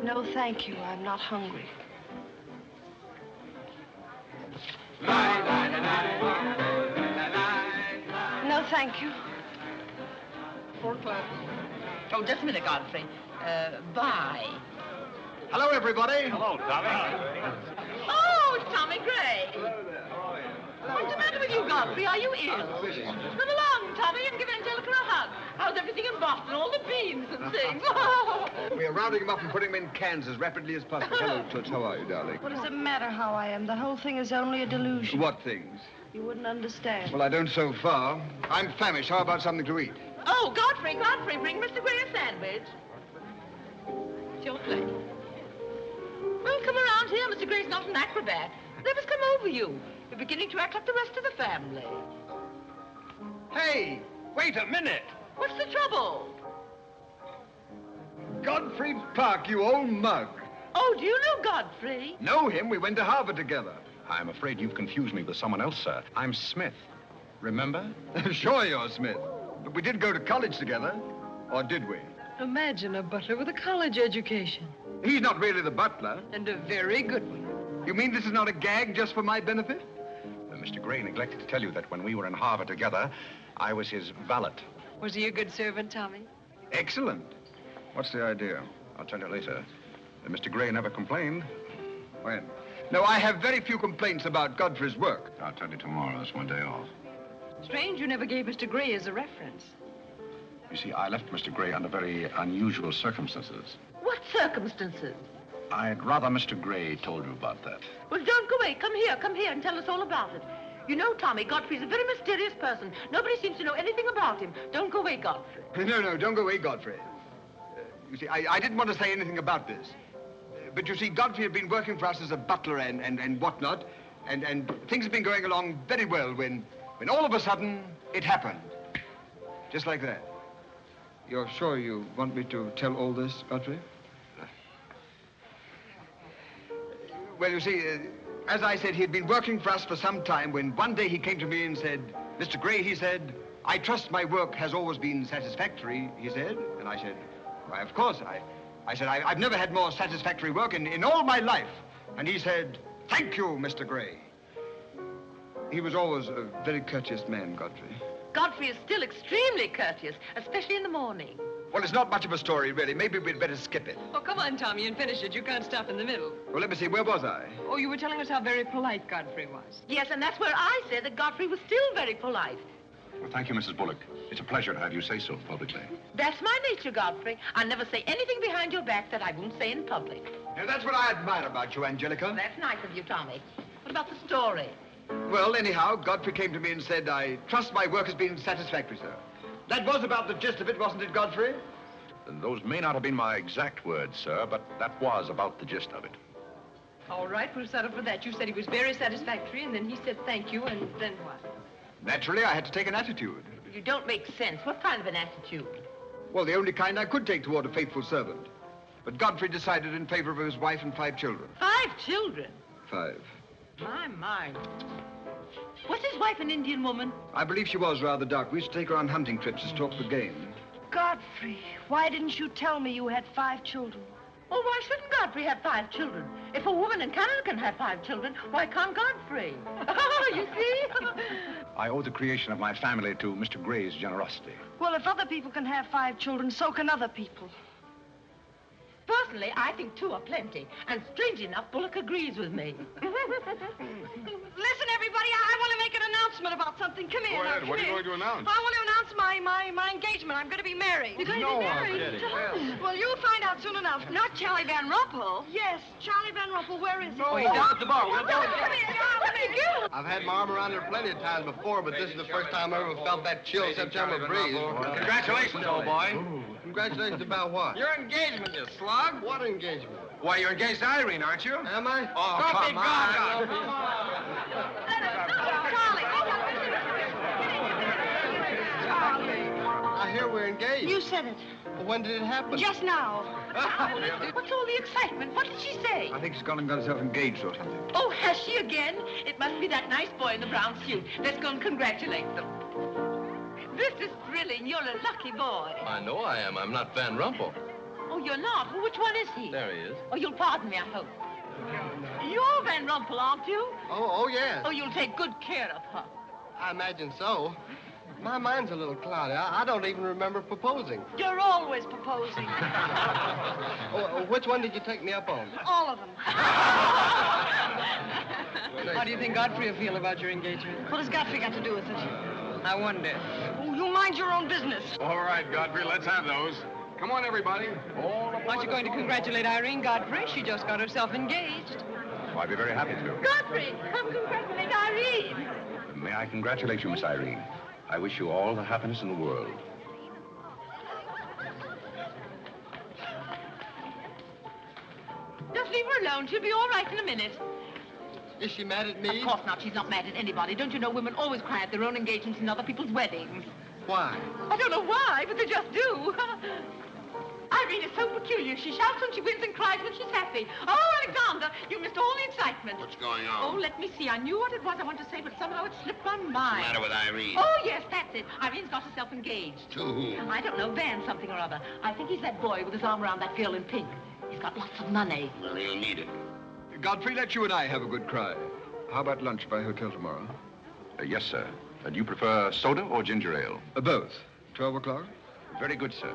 No, thank you. I'm not hungry. No, thank you. 4 o'clock. Oh, just a minute, Godfrey. Bye. Hello, everybody. Hello, Tommy. Oh, it's Tommy Gray. What's the matter with you, Godfrey? Are you ill? Come along, Tommy, and give Angelica a hug. How's everything in Boston? All the beans and things. We are rounding them up and putting them in cans as rapidly as possible. Hello, Toots. How are you, darling? What does it matter how I am? The whole thing is only a delusion. What things? You wouldn't understand. Well, I don't so far. I'm famished. How about something to eat? Oh, Godfrey, bring Mr. Gray a sandwich. It's your plate. Well, come around here. Mr. Gray's not an acrobat. Whatever's come over you? You're beginning to act like the rest of the family. Hey, wait a minute. What's the trouble? Godfrey Park, you old mug. Oh, do you know Godfrey? Know him? We went to Harvard together. I'm afraid you've confused me with someone else, sir. I'm Smith. Remember? Sure you're Smith. But we did go to college together. Or did we? Imagine a butler with a college education. He's not really the butler. And a very good one. You mean this is not a gag just for my benefit? Mr. Gray neglected to tell you that when we were in Harvard together, I was his valet. Was he a good servant, Tommy? Excellent. What's the idea? I'll tell you later. Mr. Gray never complained. When? No, I have very few complaints about Godfrey's work. I'll tell you tomorrow. It's one day off. Strange you never gave Mr. Gray as a reference. You see, I left Mr. Gray under very unusual circumstances. What circumstances? I'd rather Mr. Gray told you about that. Well, don't go away. Come here and tell us all about it. You know, Tommy, Godfrey's a very mysterious person. Nobody seems to know anything about him. Don't go away, Godfrey. No, don't go away, Godfrey. You see, I didn't want to say anything about this. But you see, Godfrey had been working for us as a butler and whatnot, and things have been going along very well when all of a sudden it happened. Just like that. You're sure you want me to tell all this, Godfrey? Well, you see, as I said, he'd been working for us for some time when one day he came to me and said, Mr. Gray, he said, I trust my work has always been satisfactory, he said. And I said, why, of course. I said, I've never had more satisfactory work in all my life. And he said, thank you, Mr. Gray. He was always a very courteous man, Godfrey. Godfrey is still extremely courteous, especially in the morning. Well, it's not much of a story, really. Maybe we'd better skip it. Oh, come on, Tommy, and finish it. You can't stop in the middle. Well, let me see. Where was I? Oh, you were telling us how very polite Godfrey was. Yes, and that's where I said that Godfrey was still very polite. Well, thank you, Mrs. Bullock. It's a pleasure to have you say so publicly. That's my nature, Godfrey. I never say anything behind your back that I won't say in public. Now, that's what I admire about you, Angelica. That's nice of you, Tommy. What about the story? Well, anyhow, Godfrey came to me and said, I trust my work has been satisfactory, sir. That was about the gist of it, wasn't it, Godfrey? Those may not have been my exact words, sir, but that was about the gist of it. All right, we'll settle for that. You said he was very satisfactory, and then he said thank you, and then what? Naturally, I had to take an attitude. You don't make sense. What kind of an attitude? Well, the only kind I could take toward a faithful servant. But Godfrey decided in favor of his wife and 5 children. 5 children? 5. My. Was his wife an Indian woman? I believe she was rather dark. We used to take her on hunting trips to stalk the game. Godfrey, why didn't you tell me you had 5 children? Oh, why shouldn't Godfrey have 5 children? If a woman in Canada can have 5 children, why can't Godfrey? Oh, you see? I owe the creation of my family to Mr. Gray's generosity. Well, if other people can have 5 children, so can other people. Personally, I think 2 are plenty. And strangely enough, Bullock agrees with me. Listen, everybody, I want to make an announcement about something. Come here. Go ahead. Now, What are come you here. going to announce? I want to announce my engagement. I'm going to be married. You're going to be married? Well, you'll find out soon enough. Not Charlie Van Rumpel. Yes, Charlie Van Rumpel. Where is he? Oh, he's down at the bar. We'll go and Come here, come here. I've had my arm around her plenty of times before, but this is the first time I ever felt that chill September breeze. Congratulations, old boy. Congratulations about what? Your engagement, you slug. What engagement? Why, you're engaged to Irene, aren't you? Am I? Oh, come on. I hear we're engaged. You said it. Well, when did it happen? Just now. What's all the excitement? What did she say? I think she's gone and got herself engaged or something. Oh, has she again? It must be that nice boy in the brown suit. Let's go and congratulate them. This is thrilling. You're a lucky boy. I know I am. I'm not Van Rumpel. Oh, you're not? Well, which one is he? There he is. Oh, you'll pardon me, I hope. You're Van Rumpel, aren't you? Oh, yes. Oh, you'll take good care of her. I imagine so. My mind's a little cloudy. I don't even remember proposing. You're always proposing. Which one did you take me up on? All of them. How do you think Godfrey will feel about your engagement? What has Godfrey got to do with it? I wonder. Oh, you mind your own business. All right, Godfrey, let's have those. Come on, everybody. Aren't you going to congratulate Irene, Godfrey? She just got herself engaged. Oh, I'd be very happy to. Godfrey, come congratulate Irene. May I congratulate you, Miss Irene. I wish you all the happiness in the world. Just leave her alone. She'll be all right in a minute. Is she mad at me? Of course not. She's not mad at anybody. Don't you know women always cry at their own engagements and other people's weddings? Why? I don't know why, but they just do. Irene is so peculiar. She shouts when she wins and cries when she's happy. Oh, Alexander, you missed all the excitement. What's going on? Oh, let me see. I knew what it was I wanted to say, but somehow it slipped my mind. What's the matter with Irene? Oh, yes, that's it. Irene's got herself engaged. To whom? I don't know, Van something or other. I think he's that boy with his arm around that girl in pink. He's got lots of money. Well, he'll need it. Godfrey, let you and I have a good cry. How about lunch by hotel tomorrow? Yes, sir. Do you prefer soda or ginger ale? Both. 12 o'clock? Very good, sir.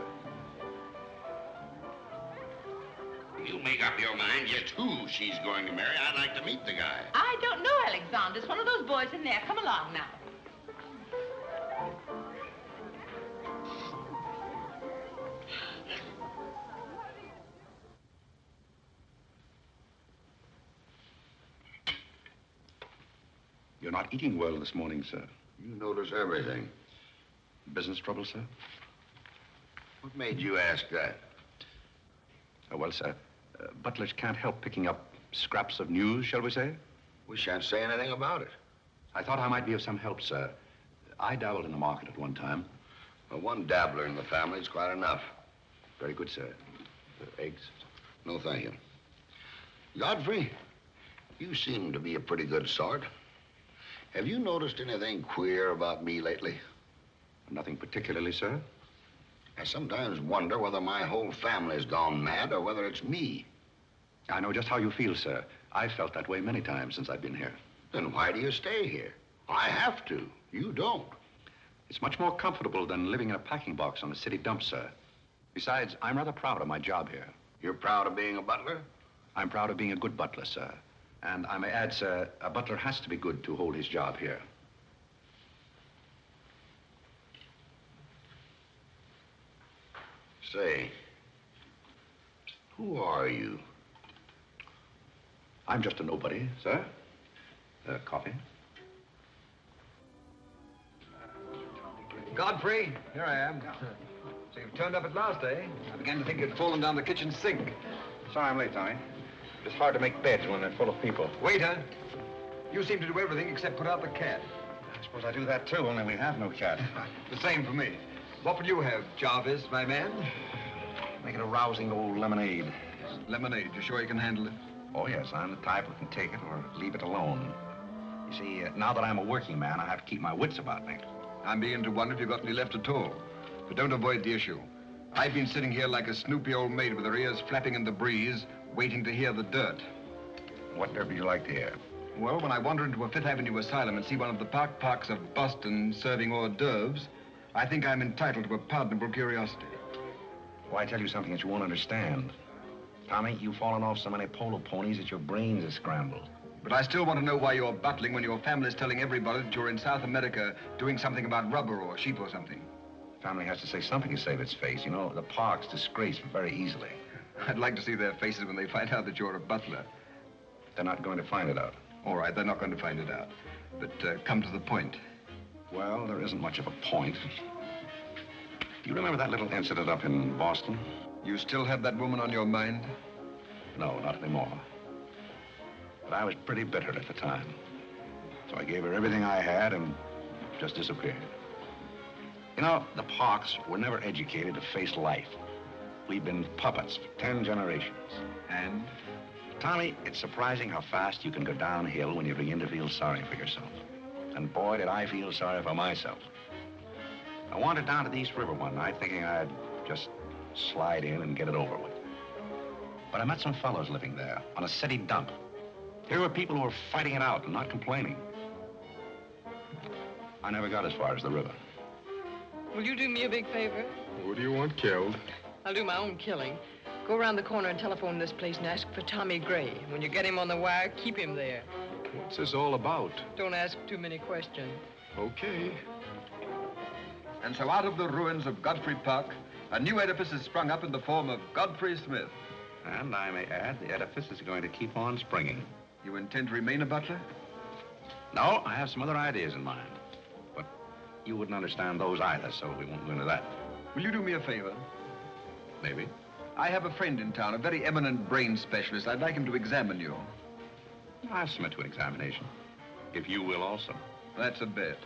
You make up your mind just who she's going to marry. I'd like to meet the guy. I don't know, Alexander. It's one of those boys in there. Come along now. You're not eating well this morning, sir. You notice everything. Business trouble, sir? What made you ask that? Oh, well, sir, butlers can't help picking up scraps of news, shall we say? We shan't say anything about it. I thought I might be of some help, sir. I dabbled in the market at one time. Well, one dabbler in the family is quite enough. Very good, sir. Eggs? No, thank you. Godfrey, you seem to be a pretty good sort. Have you noticed anything queer about me lately? Nothing particularly, sir. I sometimes wonder whether my whole family's gone mad or whether it's me. I know just how you feel, sir. I've felt that way many times since I've been here. Then why do you stay here? I have to. You don't. It's much more comfortable than living in a packing box on a city dump, sir. Besides, I'm rather proud of my job here. You're proud of being a butler? I'm proud of being a good butler, sir. And I may add, sir, a butler has to be good to hold his job here. Say, who are you? I'm just a nobody, sir. Coffee? Godfrey, here I am. So you've turned up at last, eh? I began to think you'd fallen down the kitchen sink. Sorry I'm late, Tommy. It's hard to make beds when they're full of people. Waiter, you seem to do everything except put out the cat. I suppose I do that, too, only we have no cat. The same for me. What would you have, Jarvis, my man? Make it a rousing old lemonade. Lemonade, you sure you can handle it? Oh, yes, I'm the type who can take it or leave it alone. You see, now that I'm a working man, I have to keep my wits about me. I'm beginning to wonder if you've got any left at all. But don't avoid the issue. I've been sitting here like a snoopy old maid with her ears flapping in the breeze, waiting to hear the dirt. What dirt would you like to hear? Well, when I wander into a Fifth Avenue asylum and see one of the parks of Boston serving hors d'oeuvres, I think I'm entitled to a pardonable curiosity. Well, I tell you something that you won't understand. Tommy, you've fallen off so many polo ponies that your brains are scrambled. But I still want to know why you're bustling when your family's telling everybody that you're in South America doing something about rubber or sheep or something. Family has to say something to save its face. You know, the park's disgraced very easily. I'd like to see their faces when they find out that you're a butler. They're not going to find it out. All right, they're not going to find it out. But come to the point. Well, there isn't much of a point. Do you remember that little incident up in Boston? You still have that woman on your mind? No, not anymore. But I was pretty bitter at the time. So I gave her everything I had and just disappeared. You know, the Parks were never educated to face life. We've been puppets for 10 generations. And? Tommy, it's surprising how fast you can go downhill when you begin to feel sorry for yourself. And boy, did I feel sorry for myself. I wandered down to the East River one night thinking I'd just slide in and get it over with. But I met some fellows living there on a city dump. Here were people who were fighting it out and not complaining. I never got as far as the river. Will you do me a big favor? Who do you want killed? I'll do my own killing. Go around the corner and telephone this place and ask for Tommy Gray. When you get him on the wire, keep him there. What's this all about? Don't ask too many questions. Okay. And so out of the ruins of Godfrey Park, a new edifice has sprung up in the form of Godfrey Smith. And I may add, the edifice is going to keep on springing. You intend to remain a butler? No, I have some other ideas in mind. But you wouldn't understand those either, so we won't go into that. Will you do me a favor? Maybe. I have a friend in town, a very eminent brain specialist. I'd like him to examine you. I'll submit to an examination. If you will also. That's a bet.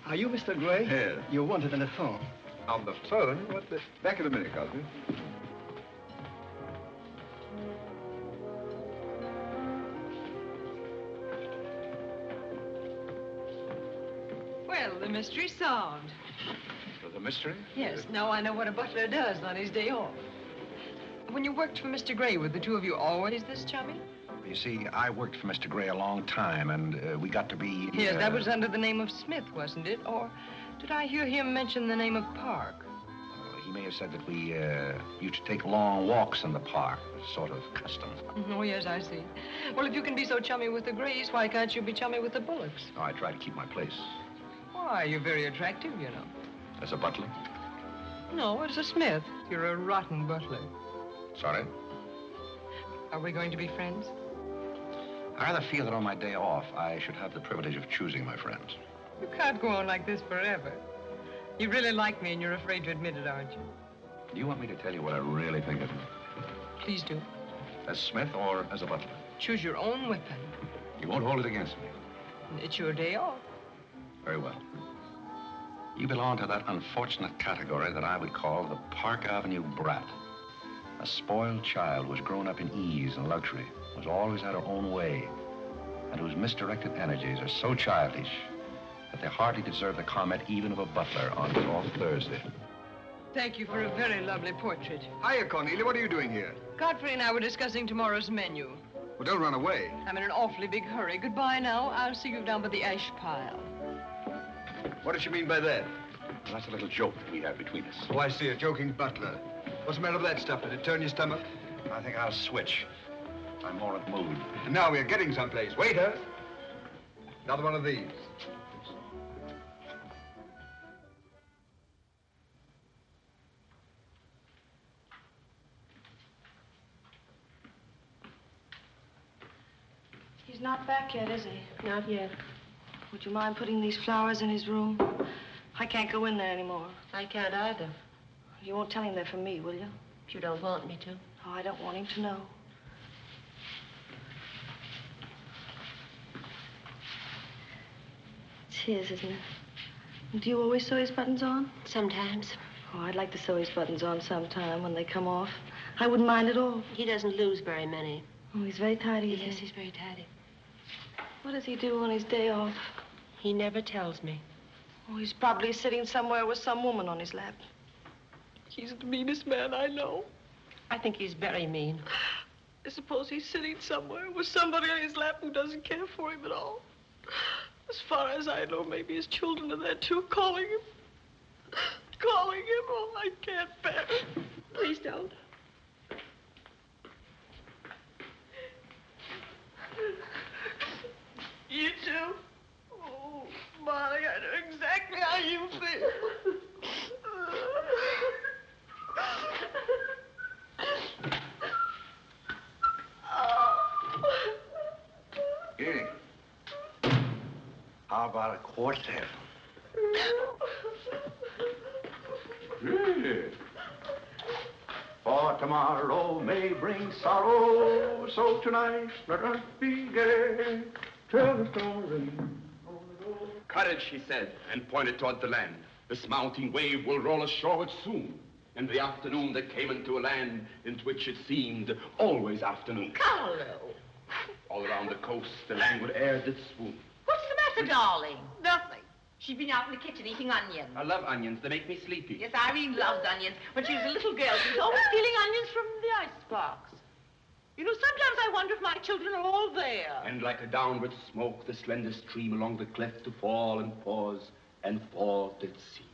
Are you Mr. Gray? Yes. You're wanted on the phone. On the phone? What the... Back in a minute, Godfrey. Well, the mystery's solved. The mystery? Yes, now I know what a butler does on his day off. When you worked for Mr. Gray, were the two of you always this chummy? You see, I worked for Mr. Gray a long time, and we got to be... Yes, that was under the name of Smith, wasn't it? Or did I hear him mention the name of Park? He may have said that we used to take long walks in the park, sort of custom. Oh, yes, I see. Well, if you can be so chummy with the Grays, why can't you be chummy with the Bullocks? Oh, I try to keep my place. Why, you're very attractive, you know. As a butler? No, as a Smith. You're a rotten butler. Sorry? Are we going to be friends? I rather feel that on my day off, I should have the privilege of choosing my friends. You can't go on like this forever. You really like me and you're afraid to admit it, aren't you? Do you want me to tell you what I really think of you? Please do. As Smith or as a butler? Choose your own weapon. You won't hold it against me. It's your day off. Very well. You belong to that unfortunate category that I would call the Park Avenue brat. A spoiled child who has grown up in ease and luxury, who's always had her own way, and whose misdirected energies are so childish that they hardly deserve the comment even of a butler on his off Thursday. Thank you for a very lovely portrait. Hiya, Cornelia. What are you doing here? Godfrey and I were discussing tomorrow's menu. Well, don't run away. I'm in an awfully big hurry. Goodbye now. I'll see you down by the ash pile. What does she mean by that? Well, that's a little joke that we have between us. Oh, I see. A joking butler. What's the matter with that stuff? Did it turn your stomach? I think I'll switch. I'm more at mood. And now we're getting someplace. Waiter! Another one of these. He's not back yet, is he? Not yet. Would you mind putting these flowers in his room? I can't go in there anymore. I can't either. You won't tell him they're from me, will you? If you don't want me to. Oh, I don't want him to know. It's his, isn't it? Do you always sew his buttons on? Sometimes. Oh, I'd like to sew his buttons on sometime when they come off. I wouldn't mind at all. He doesn't lose very many. Oh, he's very tidy. Yes, he's very tidy. What does he do on his day off? He never tells me. Oh, he's probably sitting somewhere with some woman on his lap. He's the meanest man I know. I think he's very mean. I suppose he's sitting somewhere with somebody on his lap who doesn't care for him at all. As far as I know, maybe his children are there too, calling him. Calling him. Oh, I can't bear it. Please don't. You too? Oh, Molly, I know exactly how you feel. Irene, how about a quartet? Yeah. For tomorrow may bring sorrow, so tonight let us be gay. Tell the story. Courage, he said, and pointed toward the land. This mounting wave will roll us shoreward soon. In the afternoon they came into a land into which it seemed always afternoon. Carlo. All around the coast, the languid air did swoon. What's the matter, darling? Nothing. She's been out in the kitchen eating onions. I love onions. They make me sleepy. Yes, Irene loves onions. When she was a little girl, she was always stealing onions from the icebox. You know, sometimes I wonder if my children are all there. And like a downward smoke, the slender stream along the cleft to fall and pause and fall did seem.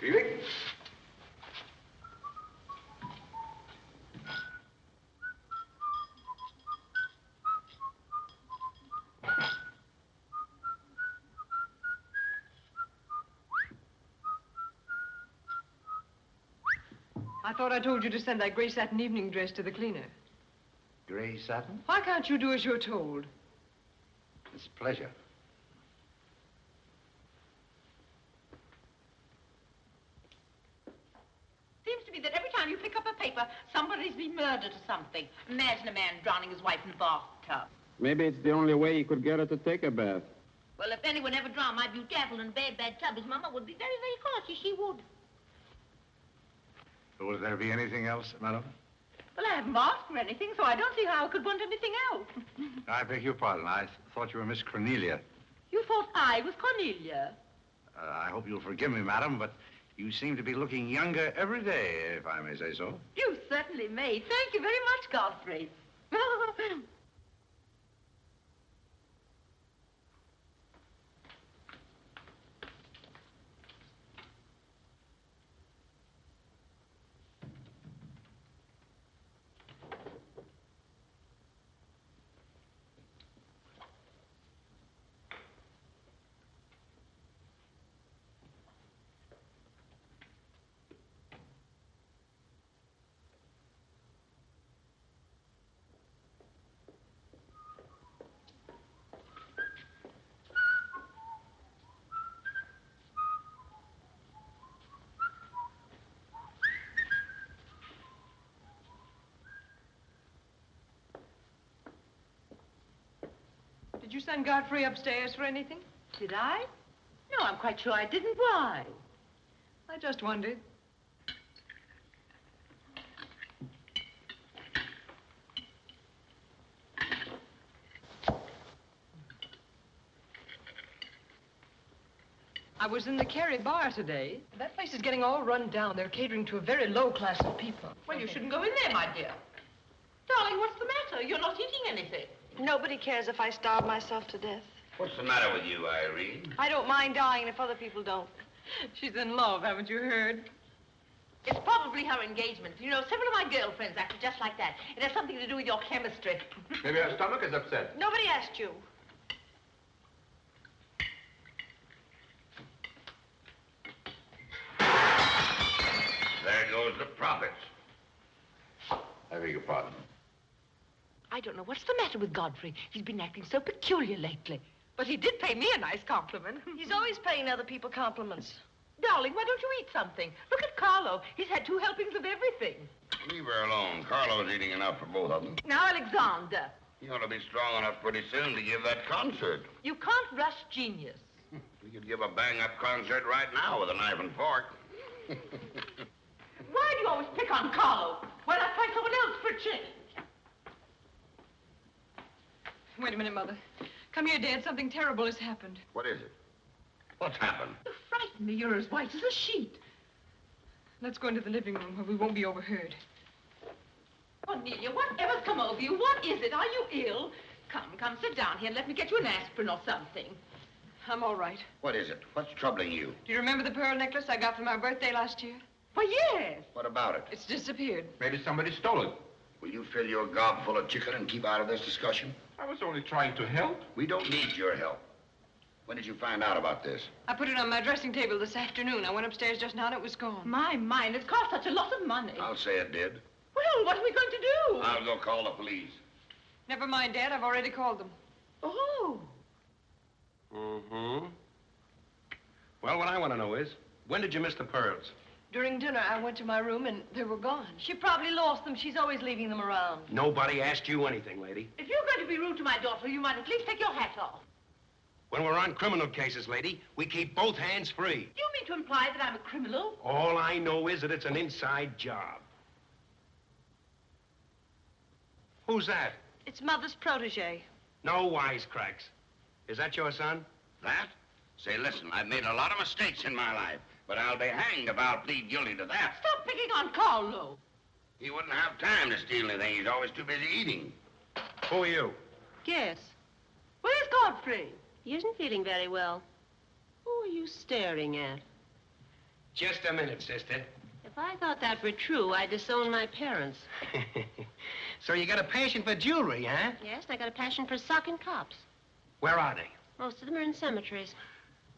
Irene? I thought I told you to send that gray satin evening dress to the cleaner. Gray satin? Why can't you do as you're told? It's a pleasure. Seems to me that every time you pick up a paper, somebody's been murdered or something. Imagine a man drowning his wife in a bathtub. Maybe it's the only way he could get her to take a bath. Well, if anyone ever drowned my beautiful in a bad tub, his mama would be very, very cautious. She would. Will there be anything else, madam? Well, I haven't asked for anything, so I don't see how I could want anything else. I beg your pardon. I thought you were Miss Cornelia. You thought I was Cornelia? I hope you'll forgive me, madam, but you seem to be looking younger every day, if I may say so. You certainly may. Thank you very much, Godfrey. Did you send Godfrey upstairs for anything? Did I? No, I'm quite sure I didn't. Why? I just wondered. I was in the Carey bar today. That place is getting all run down. They're catering to a very low class of people. Well, you shouldn't go in there, my dear. Darling, what's the matter? You're not eating anything. Nobody cares if I starve myself to death. What's the matter with you, Irene? I don't mind dying if other people don't. She's in love, haven't you heard? It's probably her engagement. You know, several of my girlfriends acted just like that. It has something to do with your chemistry. Maybe her stomach is upset. Nobody asked you. There goes the profits. I beg your pardon. I don't know what's the matter with Godfrey. He's been acting so peculiar lately. But he did pay me a nice compliment. He's always paying other people compliments. Darling, why don't you eat something? Look at Carlo. He's had 2 helpings of everything. Leave her alone. Carlo's eating enough for both of them. Now, Alexander. You ought to be strong enough pretty soon to give that concert. You can't rush genius. We could give a bang-up concert right now with a knife and fork. Why do you always pick on Carlo? Why not try someone else for a change? Wait a minute, Mother. Come here, Dad. Something terrible has happened. What is it? What's happened? You frighten me. You're as white as a sheet. Let's go into the living room where we won't be overheard. Cornelia, whatever's come over you? What is it? Are you ill? Come, sit down here and let me get you an aspirin or something. I'm all right. What is it? What's troubling you? Do you remember the pearl necklace I got for my birthday last year? Why, yes. What about it? It's disappeared. Maybe somebody stole it. Will you fill your gob full of chicken and keep out of this discussion? I was only trying to help. We don't need your help. When did you find out about this? I put it on my dressing table this afternoon. I went upstairs just now and it was gone. My mind, it's cost such a lot of money. I'll say it did. Well, what are we going to do? I'll go call the police. Never mind, Dad. I've already called them. Oh. Mm-hmm. Well, what I want to know is, when did you miss the pearls? During dinner, I went to my room and they were gone. She probably lost them. She's always leaving them around. Nobody asked you anything, lady. If you're going to be rude to my daughter, you might at least take your hat off. When we're on criminal cases, lady, we keep both hands free. Do you mean to imply that I'm a criminal? All I know is that it's an inside job. Who's that? It's Mother's protege. No wisecracks. Is that your son? That? Say, listen, I've made a lot of mistakes in my life, but I'll be hanged if I'll plead guilty to that. Stop picking on Carlo. He wouldn't have time to steal anything. He's always too busy eating. Who are you? Yes. Where's Godfrey? He isn't feeling very well. Who are you staring at? Just a minute, sister. If I thought that were true, I'd disown my parents. So you got a passion for jewelry, huh? Yes, and I got a passion for socking cops. Where are they? Most of them are in cemeteries.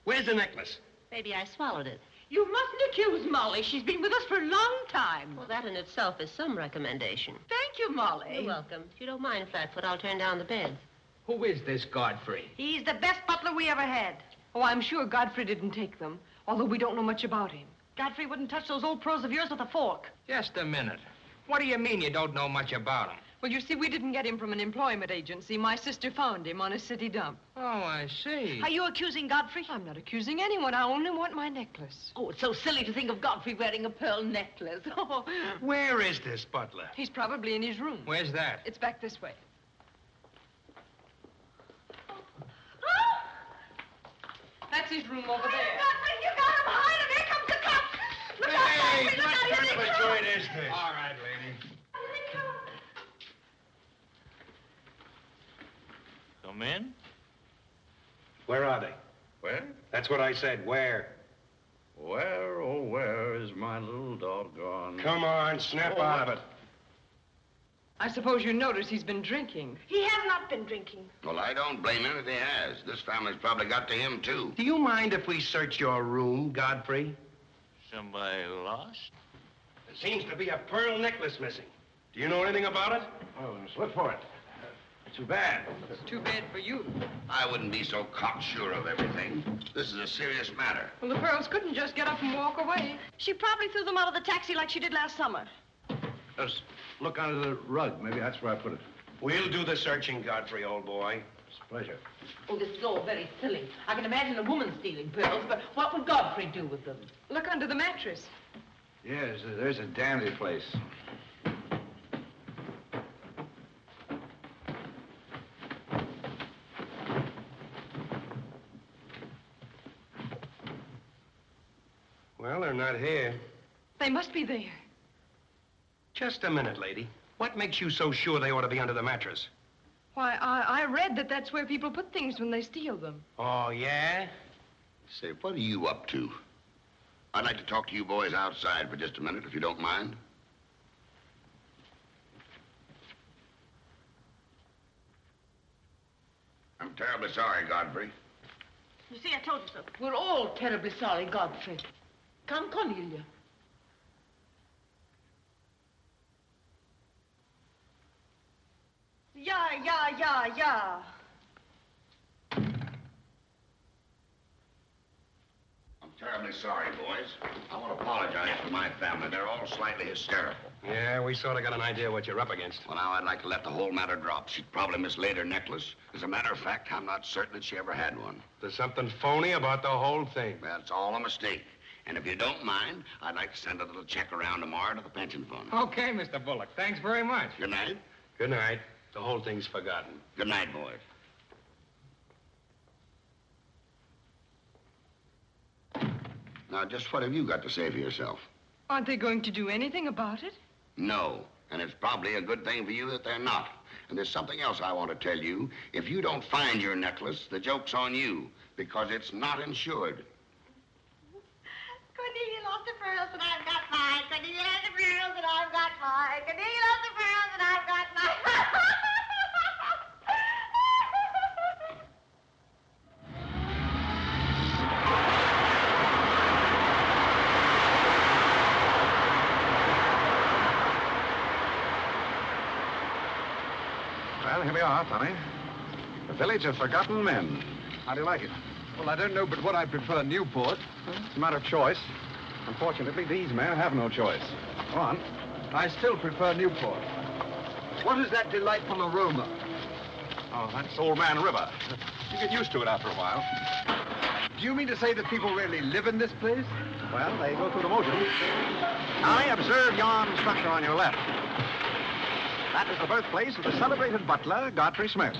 Where's the necklace? Maybe I swallowed it. You mustn't accuse Molly. She's been with us for a long time. Well, that in itself is some recommendation. Thank you, Molly. You're welcome. If you don't mind, Flatfoot, I'll turn down the beds. Who is this Godfrey? He's the best butler we ever had. Oh, I'm sure Godfrey didn't take them, although we don't know much about him. Godfrey wouldn't touch those old pearls of yours with a fork. Just a minute. What do you mean you don't know much about him? Well, you see, we didn't get him from an employment agency. My sister found him on a city dump. Oh, I see. Are you accusing Godfrey? I'm not accusing anyone. I only want my necklace. Oh, it's so silly to think of Godfrey wearing a pearl necklace. Oh. Where is this butler? He's probably in his room. Where's that? It's back this way. That's his room over there. Godfrey, you got him behind him. Here comes the cops. Look out, Godfrey. Look out. Here they come. Joint is this? All right, lady. Come in. Where are they? Where? That's what I said. Where? Where, oh, where is my little doggone... Come on, snap out of it. I suppose you notice he's been drinking. He has not been drinking. Well, I don't blame him if he has. This family's probably got to him, too. Do you mind if we search your room, Godfrey? Somebody lost? There seems to be a pearl necklace missing. Do you know anything about it? Oh, look for it. Too bad. It's too bad for you. I wouldn't be so cocksure of everything. This is a serious matter. Well, the pearls couldn't just get up and walk away. She probably threw them out of the taxi like she did last summer. Just look under the rug. Maybe that's where I put it. We'll do the searching, Godfrey, old boy. It's a pleasure. Oh, this is all very silly. I can imagine a woman stealing pearls, but what would Godfrey do with them? Look under the mattress. Yes, there's a dandy place. Well, they're not here. They must be there. Just a minute, lady. What makes you so sure they ought to be under the mattress? Why, I read that that's where people put things when they steal them. Oh, yeah? Say, what are you up to? I'd like to talk to you boys outside for just a minute, if you don't mind. I'm terribly sorry, Godfrey. You see, I told you so. We're all terribly sorry, Godfrey. Come, Cornelia. Yeah. I'm terribly sorry, boys. I want to apologize to my family. They're all slightly hysterical. Yeah, we sort of got an idea what you're up against. Well, now, I'd like to let the whole matter drop. She'd probably mislaid her necklace. As a matter of fact, I'm not certain that she ever had one. There's something phony about the whole thing. That's all a mistake. And if you don't mind, I'd like to send a little check around tomorrow to the pension fund. Okay, Mr. Bullock. Thanks very much. Good night. Good night. The whole thing's forgotten. Good night, boys. Now, just what have you got to say for yourself? Aren't they going to do anything about it? No. And it's probably a good thing for you that they're not. And there's something else I want to tell you. If you don't find your necklace, the joke's on you, because it's not insured. Cornelia lost the pearls and I've got mine. Cornelia lost the pearls and I've got mine. Cornelia lost the pearls and I've got mine. Well, here we are, Tommy. The village of forgotten men. How do you like it? Well, I don't know but what I prefer Newport. It's a matter of choice. Unfortunately, these men have no choice. Go on. I still prefer Newport. What is that delightful aroma? Oh, that's Old Man River. You get used to it after a while. Do you mean to say that people really live in this place? Well, they go through the motions. Tommy, observe yon structure on your left. That is the birthplace of the celebrated butler, Godfrey Smith.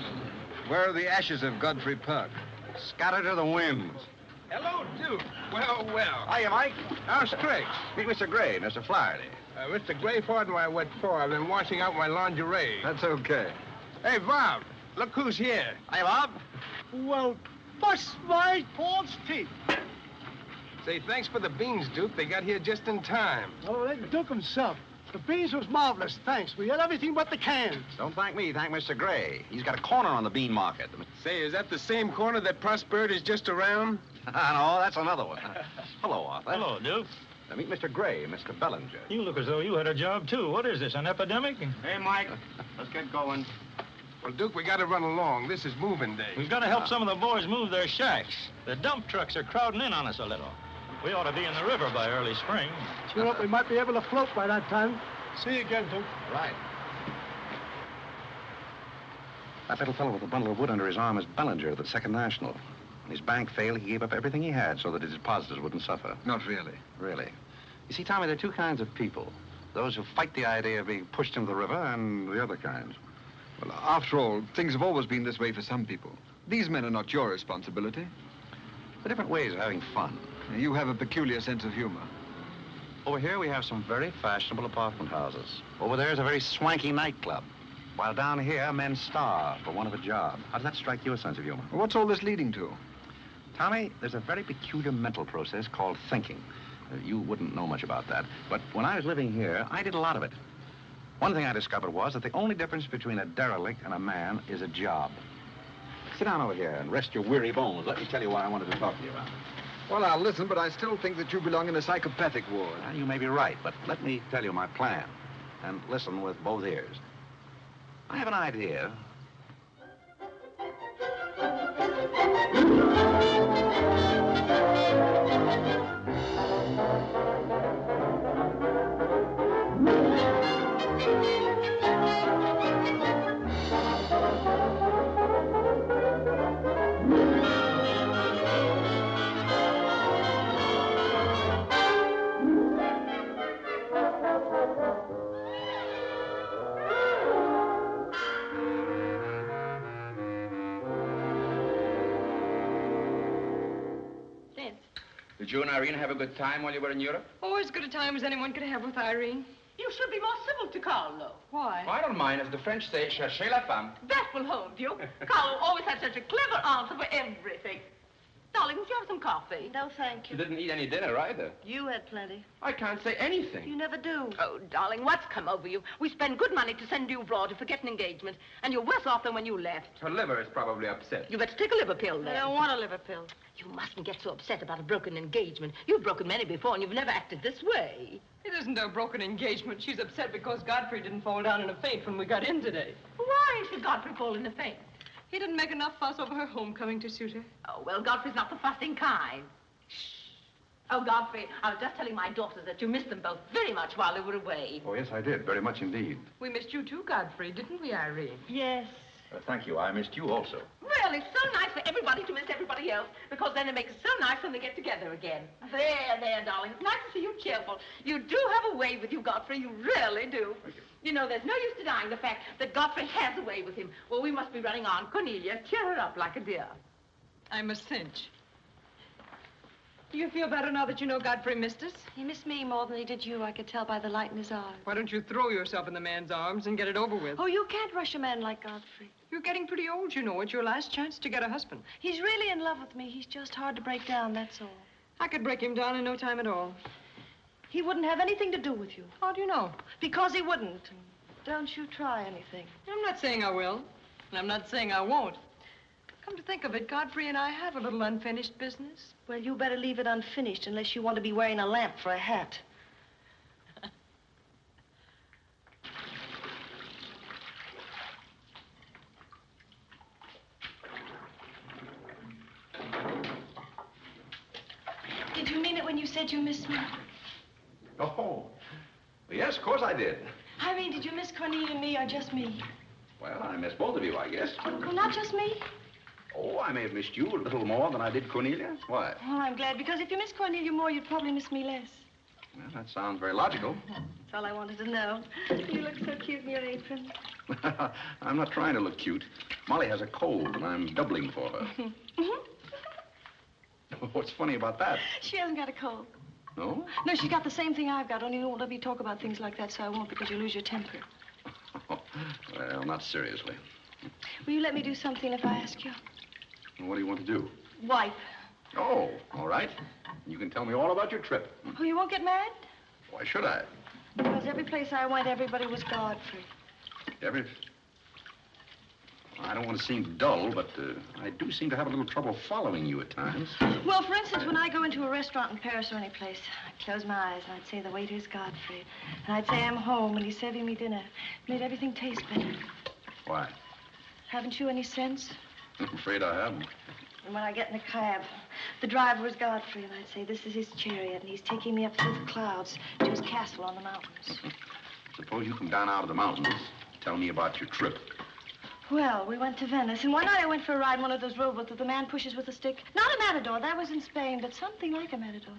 Where are the ashes of Godfrey Park? Scattered to the winds. Hello, Duke. Well. Hiya, Mike. How's tricks? Meet Mr. Gray, Mr. Flaherty. Mr. Gray, pardon my what for. I've been washing out my lingerie. That's okay. Hey, Bob, look who's here. Hiya, Bob. Well, bust my Paul's teeth. Say, thanks for the beans, Duke. They got here just in time. Oh, let the Duke himself. The beans was marvelous, thanks. We had everything but the cans. Don't thank me, thank Mr. Gray. He's got a corner on the bean market. Say, is that the same corner that Prosperitty's just around? No, that's another one. Hello, Arthur. Hello, Duke. Meet Mr. Gray, Mr. Bellinger. You look as though you had a job, too. What is this, an epidemic? Hey, Mike, let's get going. Well, Duke, we got to run along. This is moving day. We've got to help some of the boys move their shacks. The dump trucks are crowding in on us a little. We ought to be in the river by early spring. Sure hope we might be able to float by that time. See you again, Duke. Right. That little fellow with the bundle of wood under his arm is Bellinger of the Second National. When his bank failed, he gave up everything he had so that his depositors wouldn't suffer. Not really. Really. You see, Tommy, there are two kinds of people. Those who fight the idea of being pushed into the river and the other kinds. Well, after all, things have always been this way for some people. These men are not your responsibility. They're different ways of having fun. You have a peculiar sense of humor. Over here, we have some very fashionable apartment houses. Over there is a very swanky nightclub. While down here, men starve for want of a job. How does that strike your sense of humor? What's all this leading to? Tommy, there's a very peculiar mental process called thinking. You wouldn't know much about that. But when I was living here, I did a lot of it. One thing I discovered was that the only difference between a derelict and a man is a job. Sit down over here and rest your weary bones. Let me tell you what I wanted to talk to you about. Well, I'll listen, but I still think that you belong in a psychopathic ward. Well, you may be right, but let me tell you my plan. And listen with both ears. I have an idea. Did you and Irene have a good time while you were in Europe? Oh, as good a time as anyone could have with Irene. You should be more civil to Carlo. Why? I don't mind. As the French say, cherchez la femme. That will hold you. Carlo always had such a clever answer for everything. Darling, would you have some coffee? No, thank You you. didn't eat any dinner either. You had plenty. I can't say anything. You never do. Oh, darling, what's come over you? We spend good money to send you abroad to forget an engagement, and you're worse off than when you left. Her liver is probably upset. You better take a liver pill, then. I don't want a liver pill. You mustn't get so upset about a broken engagement. You've broken many before, and you've never acted this way. It isn't a broken engagement. She's upset because Godfrey didn't fall down in a faint when we got in today. Why should Godfrey fall in a faint? He didn't make enough fuss over her homecoming to suit her. Oh, well, Godfrey's not the fussing kind. Shh. Oh, Godfrey, I was just telling my daughters that you missed them both very much while they were away. Oh, yes, I did. Very much indeed. We missed you too, Godfrey, didn't we, Irene? Yes. Thank you. I missed you also. Really, it's so nice for everybody to miss everybody else, because then it makes it so nice when they get together again. There, darling. It's nice to see you cheerful. You do have a way with you, Godfrey. You really do. Thank you. You know, there's no use denying the fact that Godfrey has a way with him. Well, we must be running on. Cornelia, cheer her up like a dear. I'm a cinch. Do you feel better now that you know Godfrey missed us? He missed me more than he did you. I could tell by the light in his eyes. Why don't you throw yourself in the man's arms and get it over with? Oh, you can't rush a man like Godfrey. You're getting pretty old, you know. It's your last chance to get a husband. He's really in love with me. He's just hard to break down, that's all. I could break him down in no time at all. He wouldn't have anything to do with you. How do you know? Because he wouldn't. Don't you try anything. I'm not saying I will, and I'm not saying I won't. Come to think of it, Godfrey and I have a little unfinished business. Well, you better leave it unfinished unless you want to be wearing a lamp for a hat. Did you mean it when you said you missed me? Oh, yes, of course I did. Irene, did you miss Cornelia and me or just me? Well, I missed both of you, I guess. Oh, not just me? Oh, I may have missed you a little more than I did Cornelia. Why? Oh, I'm glad, because if you miss Cornelia more, you'd probably miss me less. Well, that sounds very logical. That's all I wanted to know. You look so cute in your apron. I'm not trying to look cute. Molly has a cold, and I'm doubling for her. What's funny about that? She hasn't got a cold. No? No, she's got the same thing I've got, only you won't let me talk about things like that, so I won't, because you lose your temper. Well, not seriously. Will you let me do something if I ask you? What do you want to do? Wife. Oh, all right. You can tell me all about your trip. Oh, you won't get mad? Why should I? Because every place I went, everybody was Godfrey. I don't want to seem dull, but I do seem to have a little trouble following you at times. Well, for instance, when I go into a restaurant in Paris or any place, I'd close my eyes and I'd say the waiter's Godfrey. And I'd say I'm home and he's serving me dinner. It made everything taste better. Why? Haven't you any sense? I'm afraid I haven't. And when I get in a cab, the driver was Godfrey, and I'd say, this is his chariot, and he's taking me up through the clouds to his castle on the mountains. Suppose you come down out of the mountains. Tell me about your trip. Well, we went to Venice, and one night I went for a ride in one of those rowboats that the man pushes with a stick. Not a matador, that was in Spain, but something like a matador.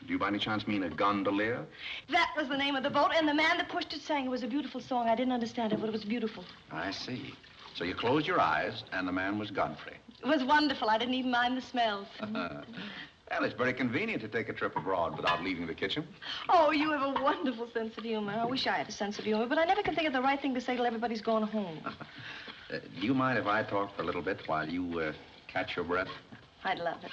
Do you by any chance mean a gondolier? That was the name of the boat, and the man that pushed it sang. It was a beautiful song. I didn't understand it, but it was beautiful. I see. So you closed your eyes, and the man was Godfrey. It was wonderful. I didn't even mind the smells. Well, it's very convenient to take a trip abroad without leaving the kitchen. Oh, you have a wonderful sense of humor. I wish I had a sense of humor, but I never can think of the right thing to say till everybody's gone home. Do you mind if I talk for a little bit while you catch your breath? I'd love it.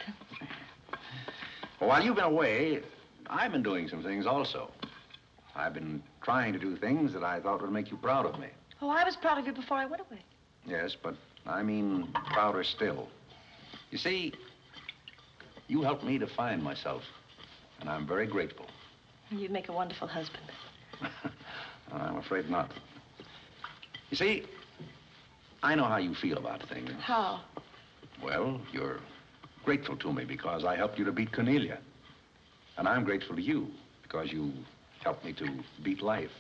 Well, while you've been away, I've been doing some things also. I've been trying to do things that I thought would make you proud of me. Oh, I was proud of you before I went away. Yes, but I mean prouder still. You see, you helped me to find myself, and I'm very grateful. You'd make a wonderful husband. I'm afraid not. You see, I know how you feel about things. How? Well, you're grateful to me because I helped you to beat Cornelia. And I'm grateful to you because you helped me to beat life.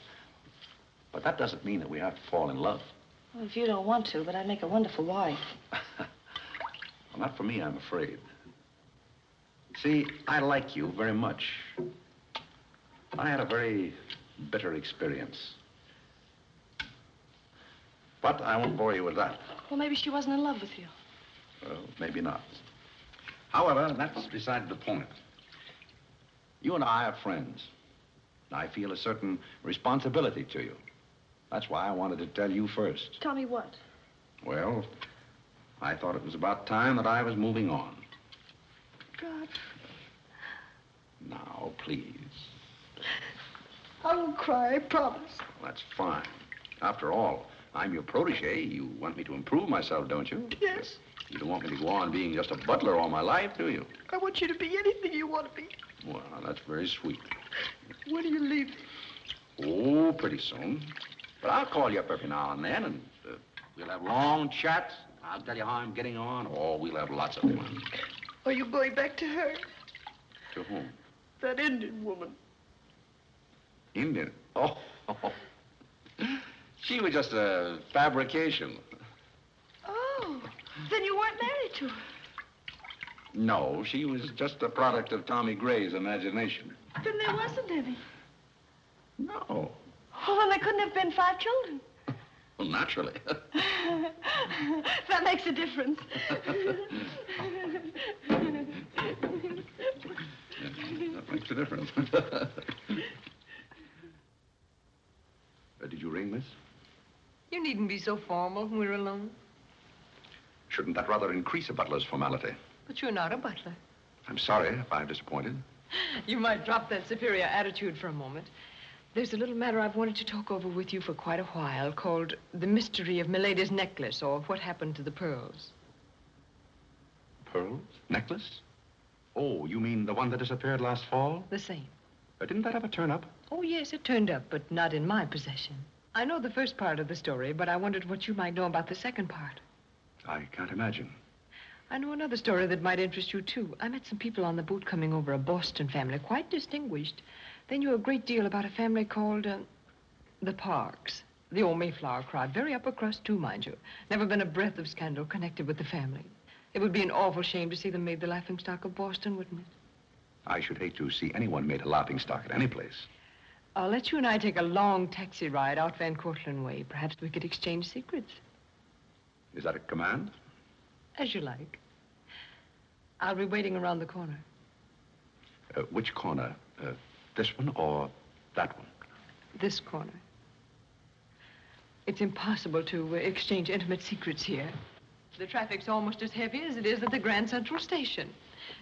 But that doesn't mean that we have to fall in love. Well, if you don't want to, but I'd make a wonderful wife. Well, not for me, I'm afraid. See, I like you very much. I had a very bitter experience. But I won't bore you with that. Well, maybe she wasn't in love with you. Well, maybe not. However, that's beside the point. You and I are friends. I feel a certain responsibility to you. That's why I wanted to tell you first. Tell me what? Well, I thought it was about time that I was moving on. God. Now, please. I won't cry, I promise. That's fine. After all, I'm your protege. You want me to improve myself, don't you? Yes. You don't want me to go on being just a butler all my life, do you? I want you to be anything you want to be. Well, that's very sweet. When do you leave? Oh, pretty soon. But I'll call you up every now and then, and we'll have long chats. I'll tell you how I'm getting on. Oh, we'll have lots of fun. Are you going back to her? To whom? That Indian woman. Indian? Oh. She was just a fabrication. Oh, then you weren't married to her. No, she was just a product of Tommy Gray's imagination. Then there wasn't any. No. Oh, well, there couldn't have been 5 children. Well, naturally. That makes a difference. That makes a difference. Did you ring, miss? You needn't be so formal when we're alone. Shouldn't that rather increase a butler's formality? But you're not a butler. I'm sorry if I've disappointed. You might drop that superior attitude for a moment. There's a little matter I've wanted to talk over with you for quite a while called the mystery of Milady's necklace, or what happened to the pearls. Pearls? Necklace? Oh, you mean the one that disappeared last fall? The same. Didn't that ever turn up? Oh, yes, it turned up, but not in my possession. I know the first part of the story, but I wondered what you might know about the second part. I can't imagine. I know another story that might interest you, too. I met some people on the boat coming over, a Boston family, quite distinguished. They knew a great deal about a family called, the Parks. The old Mayflower crowd. Very upper crust, too, mind you. Never been a breath of scandal connected with the family. It would be an awful shame to see them made the laughingstock of Boston, wouldn't it? I should hate to see anyone made a laughingstock at any place. I'll let you and I take a long taxi ride out Van Cortlandt way. Perhaps we could exchange secrets. Is that a command? As you like. I'll be waiting around the corner. Which corner? This one or that one? This corner. It's impossible to exchange intimate secrets here. The traffic's almost as heavy as it is at the Grand Central Station.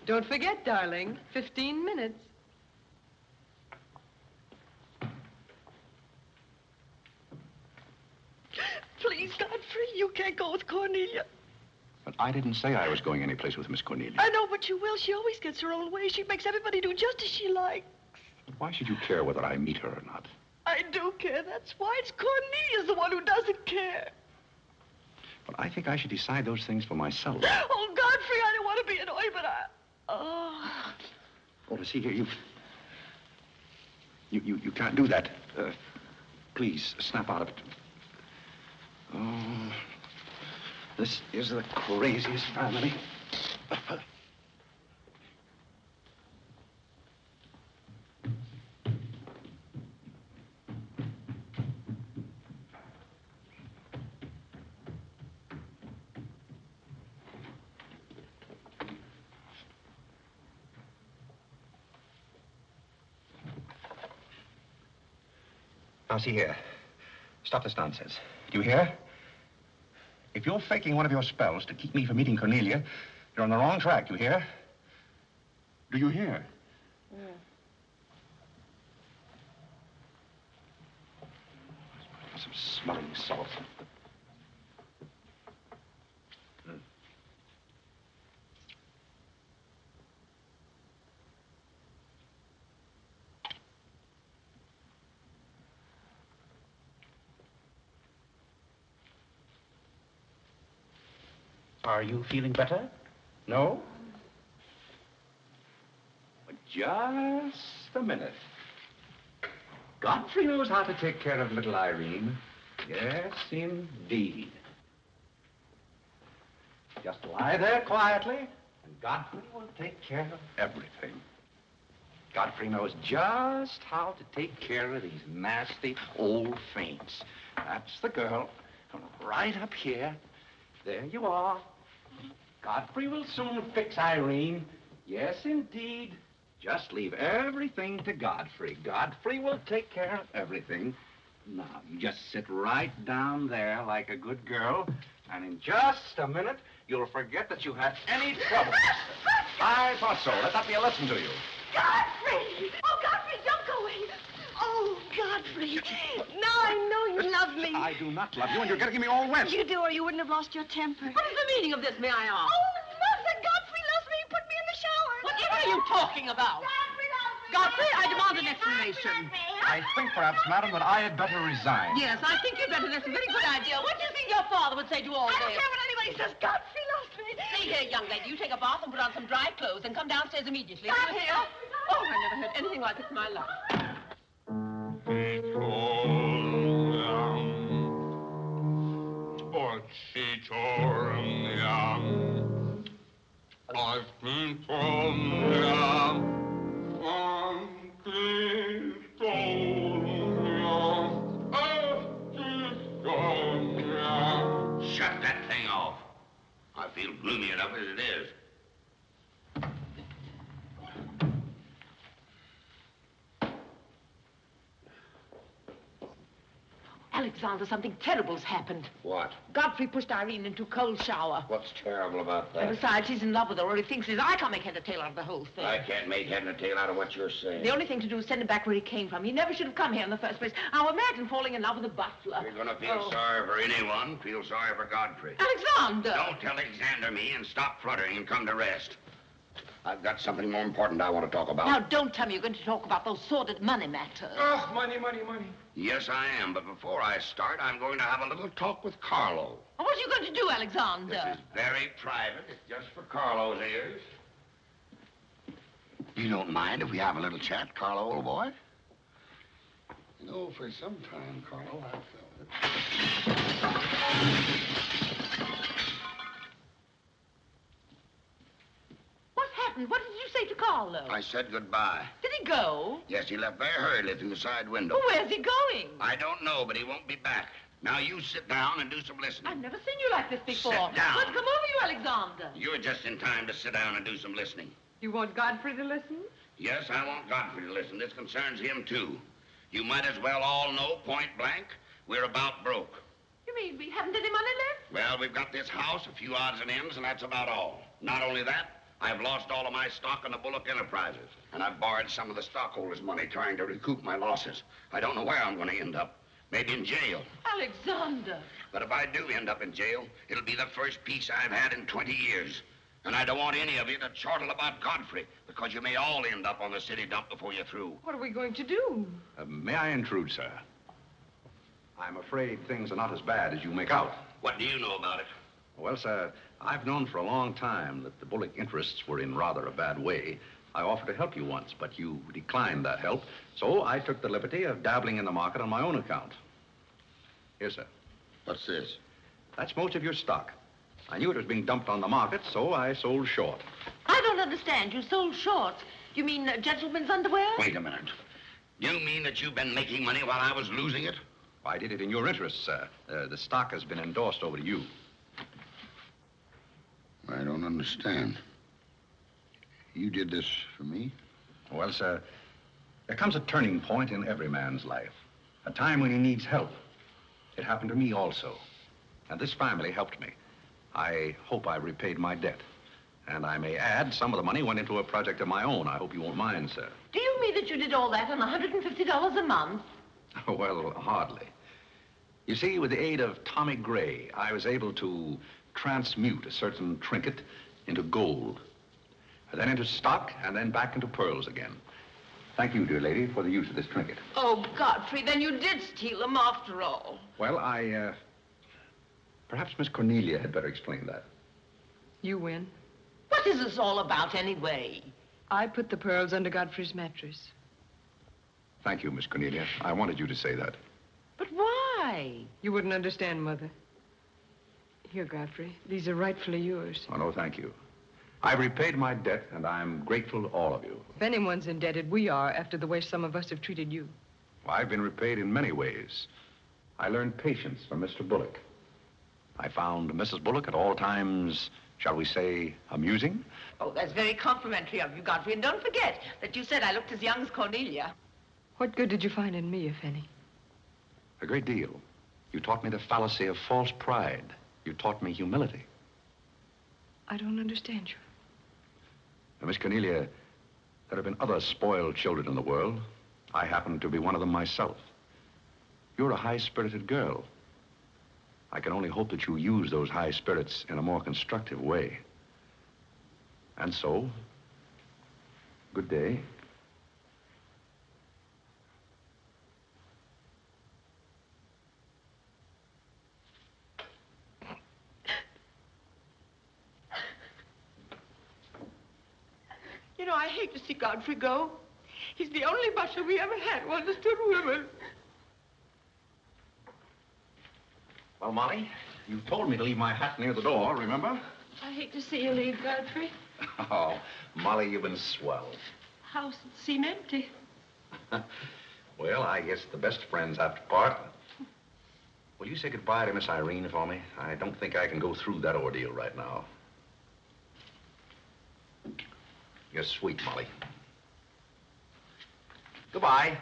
Don't forget, darling, 15 minutes. Please, Godfrey, you can't go with Cornelia. But I didn't say I was going anyplace with Miss Cornelia. I know, but you will. She always gets her own way. She makes everybody do just as she likes. But why should you care whether I meet her or not? I do care. That's why. It's Cornelia's the one who doesn't care. But I think I should decide those things for myself. Oh, Godfrey, I don't want to be annoyed, but Oh, to see here, you can't do that. Please, snap out of it. Oh, this is the craziest family. Now, see here. Stop this nonsense. Do you hear? If you're faking one of your spells to keep me from meeting Cornelia, you're on the wrong track, you hear? Do you hear? yeah. Some smelling salt. Are you feeling better? No? But just a minute. Godfrey knows how to take care of little Irene. Yes, indeed. Just lie there quietly, and Godfrey will take care of everything. Godfrey knows just how to take care of these nasty old faints. That's the girl. Right up here. There you are. Godfrey will soon fix Irene. Yes, indeed. Just leave everything to Godfrey. Godfrey will take care of everything. Now, you just sit right down there like a good girl, and in just a minute, you'll forget that you had any trouble. I thought so. Let that be a lesson to you. Godfrey! Oh, Godfrey, don't go away. Oh, Godfrey. Now I know you love me. I do not love you, and you're getting me all wet. You do, or you wouldn't have lost your temper. What is the meaning of this, may I ask? Oh, Mother, Godfrey loves me. He put me in the shower. Whatever are you talking about? Godfrey loves me. Godfrey, I demand an explanation. I think perhaps, madam, that I had better resign. Yes, I think you'd better. That's a very good idea. What do you think your father would say to all I don't this? care what anybody says. Godfrey loves me. See here, young lady, you take a bath and put on some dry clothes and come downstairs immediately. Do you hear? Oh, I never heard anything like it in my life. I've been Shut that thing off. I feel gloomy enough as it is. Alexander, something terrible's happened. What? Godfrey pushed Irene into a cold shower. What's terrible about And that? besides, he's in love with her, or he thinks he is. I can't make head or tail out of the whole thing. I can't make head and tail out of what you're saying. The only thing to do is send him back where he came from. He never should have come here in the first place. Now imagine falling in love with a butler. You're going to feel sorry for anyone. Feel sorry for Godfrey. Alexander! Don't tell Alexander me and stop fluttering and come to rest. I've got something more important I want to talk about. Now, don't tell me you're going to talk about those sordid money matters. Oh, money, money, money. Yes, I am, but before I start, I'm going to have a little talk with Carlo. What are you going to do, Alexander? This is very private. It's just for Carlo's ears. You don't mind if we have a little chat, Carlo, old boy? You know, for some time, Carlo, I've felt it. What happened? What did you say to Carlo? I said goodbye. Did he go? Yes, he left very hurriedly through the side window. Well, where's he going? I don't know, but he won't be back. Now, you sit down and do some listening. I've never seen you like this before. Sit down. What's come over you, Alexander? You're just in time to sit down and do some listening. You want Godfrey to listen? Yes, I want Godfrey to listen. This concerns him, too. You might as well all know, point blank, we're about broke. You mean we haven't any money left? Well, we've got this house, a few odds and ends, and that's about all. Not only that, I've lost all of my stock in the Bullock Enterprises, and I've borrowed some of the stockholders' money trying to recoup my losses. I don't know where I'm going to end up. Maybe in jail. Alexander. But if I do end up in jail, it'll be the first peace I've had in 20 years. And I don't want any of you to chortle about Godfrey, because you may all end up on the city dump before you're through. What are we going to do? May I intrude, sir? I'm afraid things are not as bad as you make out. What do you know about it? Well, sir, I've known for a long time that the Bullock interests were in rather a bad way. I offered to help you once, but you declined that help, so I took the liberty of dabbling in the market on my own account. Here, sir. What's this? That's most of your stock. I knew it was being dumped on the market, so I sold short. I don't understand. You sold shorts. You mean gentlemen's underwear? Wait a minute. You mean that you've been making money while I was losing it? I did it in your interest, sir. The stock has been endorsed over to you. I don't understand. You did this for me? Well, sir, there comes a turning point in every man's life. A time when he needs help. It happened to me also. And this family helped me. I hope I repaid my debt. And I may add, some of the money went into a project of my own. I hope you won't mind, sir. Do you mean that you did all that on $150 a month? Well, hardly. You see, with the aid of Tommy Gray, I was able to transmute a certain trinket into gold. And then into stock, and then back into pearls again. Thank you, dear lady, for the use of this trinket. Oh, Godfrey, then you did steal them after all. Well, perhaps Miss Cornelia had better explain that. You win. What is this all about, anyway? I put the pearls under Godfrey's mattress. Thank you, Miss Cornelia. I wanted you to say that. But why? You wouldn't understand, Mother. Here, Godfrey. These are rightfully yours. Oh, no, thank you. I've repaid my debt, and I'm grateful to all of you. If anyone's indebted, we are, after the way some of us have treated you. Well, I've been repaid in many ways. I learned patience from Mr. Bullock. I found Mrs. Bullock at all times, shall we say, amusing. Oh, that's very complimentary of you, Godfrey. And don't forget that you said I looked as young as Cornelia. What good did you find in me, if any? A great deal. You taught me the fallacy of false pride. You taught me humility. I don't understand you. Now, Miss Cornelia, there have been other spoiled children in the world. I happen to be one of them myself. You're a high-spirited girl. I can only hope that you use those high spirits in a more constructive way. And so, good day. You know, I hate to see Godfrey go. He's the only butler we ever had who understood women. Well, Molly, you told me to leave my hat near the door, remember? I hate to see you leave, Godfrey. Oh, Molly, you've been swell. House seem empty. Well, I guess the best friends have to part. Will you say goodbye to Miss Irene for me? I don't think I can go through that ordeal right now. You're sweet, Molly. Goodbye.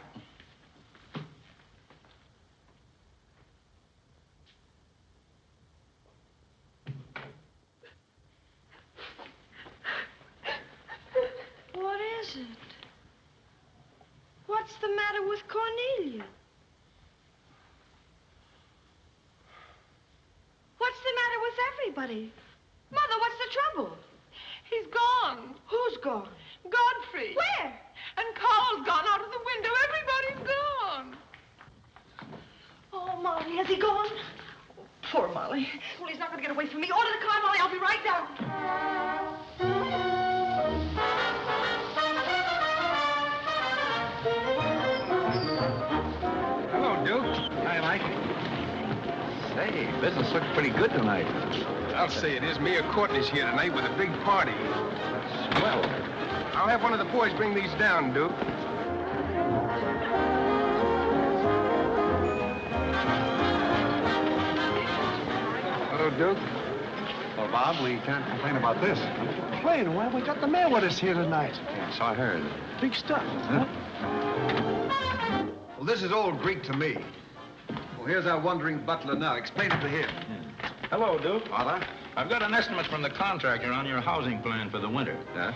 What is it? What's the matter with Cornelia? What's the matter with everybody? Mother, what's the trouble? He's gone. Who's gone? Godfrey. Where? And Carl's gone out of the window. Everybody's gone. Oh, Molly, has he gone? Oh, poor Molly. Well, he's not going to get away from me. Order the car, Molly. I'll be right down. Hello, Duke. Hi, Mike. Say, business looks pretty good tonight. I'll say it is. Mayor Courtney's here tonight with a big party. Swell. I'll have one of the boys bring these down, Duke. Hello, Duke. Well, Bob, we can't complain about this. Complain? Well, we got the mayor with us here tonight. Yes, I heard. Big stuff. Huh? Well, this is all Greek to me. Well, here's our wandering butler now. Explain it to him. Hello, Duke. Father? I've got an estimate from the contractor on your housing plan for the winter. Yes?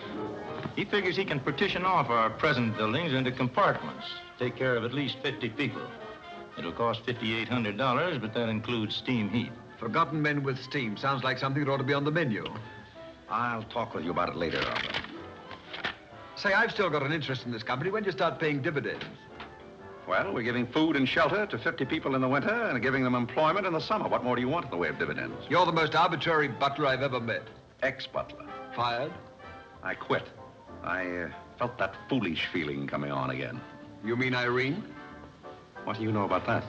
He figures he can partition off our present buildings into compartments, take care of at least 50 people. It'll cost $5,800, but that includes steam heat. Forgotten men with steam. Sounds like something that ought to be on the menu. I'll talk with you about it later, Arthur. Say, I've still got an interest in this company. When do you start paying dividends? Well, we're giving food and shelter to 50 people in the winter and giving them employment in the summer. What more do you want in the way of dividends? You're the most arbitrary butler I've ever met. Ex-butler. Fired? I quit. I felt that foolish feeling coming on again. You mean Irene? What do you know about that?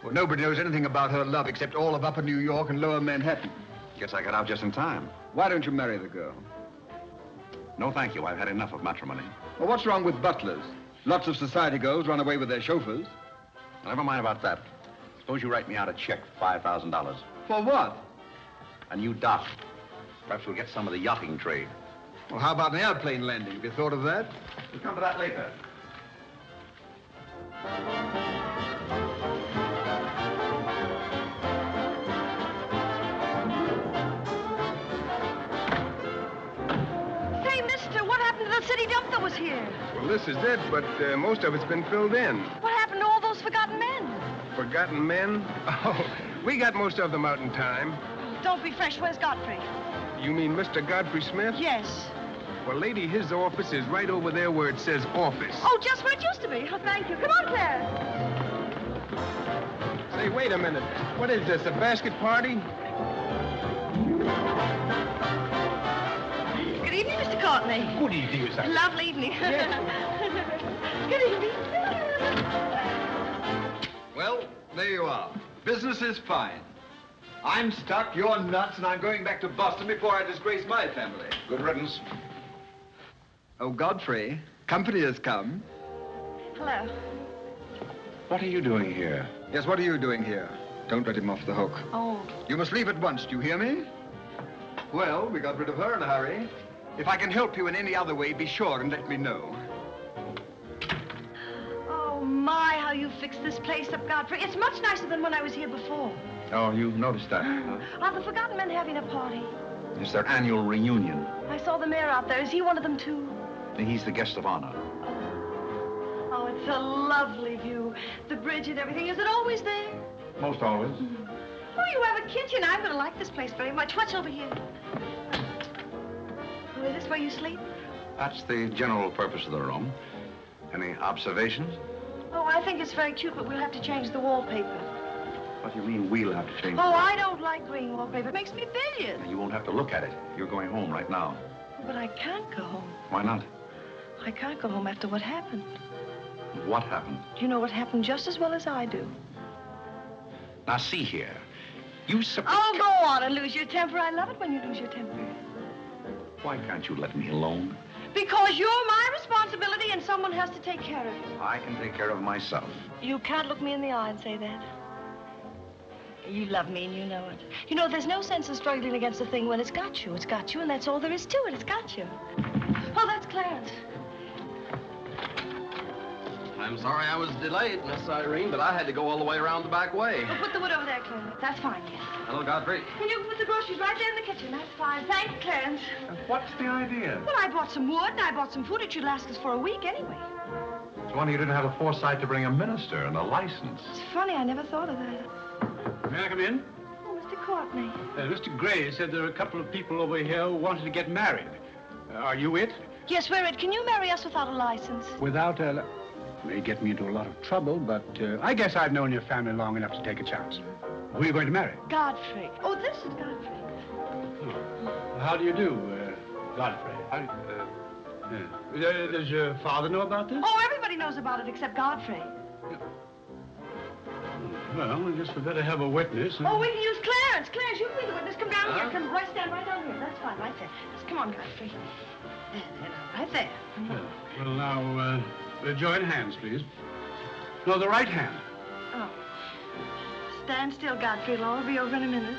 Well, nobody knows anything about her love except all of Upper New York and Lower Manhattan. Guess I got out just in time. Why don't you marry the girl? No, thank you. I've had enough of matrimony. Well, what's wrong with butlers? Lots of society girls run away with their chauffeurs. Never mind about that. Suppose you write me out a check for $5,000. For what? A new dock. Perhaps we'll get some of the yachting trade. Well, how about an airplane landing? Have you thought of that? We'll come to that later. Say, mister, what happened to the city dump that was here? Well, this is it, but most of it's been filled in. What happened to all those forgotten men? Forgotten men? Oh, we got most of them out in time. Don't be fresh. Where's Godfrey? You mean Mr. Godfrey Smith? Yes. Well, lady, his office is right over there where it says office. Oh, just where it used to be. Oh, thank you. Come on, Claire. Say, wait a minute. What is this, a basket party? Good evening, Mr. Courtney. Good evening, sir. Lovely evening. Good evening. Well, there you are. Business is fine. I'm stuck, you're nuts, and I'm going back to Boston before I disgrace my family. Good riddance. Oh, Godfrey, company has come. Hello. What are you doing here? Yes, what are you doing here? Don't let him off the hook. Oh. You must leave at once, do you hear me? Well, we got rid of her in a hurry. If I can help you in any other way, be sure and let me know. Oh, my, how you fixed this place up, Godfrey. It's much nicer than when I was here before. Oh, you noticed that, huh? Are the forgotten men having a party? It's their annual reunion. I saw the mayor out there. Is he one of them, too? He's the guest of honor. Oh, it's a lovely view. The bridge and everything. Is it always there? Most always. Oh, you have a kitchen. I'm going to like this place very much. What's over here? Oh, is this where you sleep? That's the general purpose of the room. Any observations? Oh, I think it's very cute, but we'll have to change the wallpaper. What do you mean we'll have to change? Oh, I don't like green wallpaper. It makes me bilious. You won't have to look at it. You're going home right now. But I can't go home. Why not? I can't go home after what happened. What happened? You know what happened just as well as I do. Now, see here. You Oh, go on and lose your temper. I love it when you lose your temper. Why can't you let me alone? Because you're my responsibility and someone has to take care of you. I can take care of myself. You can't look me in the eye and say that. You love me and you know it. You know, there's no sense in struggling against a thing when it's got you. It's got you, and that's all there is to it. It's got you. Oh, that's Clarence. I'm sorry I was delayed, Miss Irene, but I had to go all the way around the back way. Well, put the wood over there, Clarence. That's fine, yes. Hello, Godfrey. And you can put the groceries right there in the kitchen. That's fine. Thanks, Clarence. What's the idea? Well, I bought some wood and I bought some food. It should last us for a week anyway. It's wonder you didn't have the foresight to bring a minister and a license. It's funny. I never thought of that. May I come in? Oh, Mr. Courtney. Mr. Gray said there are a couple of people over here who wanted to get married. Are you it? Yes, we're it. Can you marry us without a license? Without a... May get me into a lot of trouble, but I guess I've known your family long enough to take a chance. Who are you going to marry? Godfrey. Oh, this is Godfrey. Oh. How do you do, Godfrey? Does your father know about this? Oh, everybody knows about it except Godfrey. Well, I guess we better have a witness. Oh, we can use Clarence. Clarence, you can be the witness. Come down here. Come right stand right down here. That's fine, right there. Just come on, Godfrey. There, right there. Well, now, join hands, please. No, the right hand. Oh. Stand still, Godfrey. It'll all be over in a minute.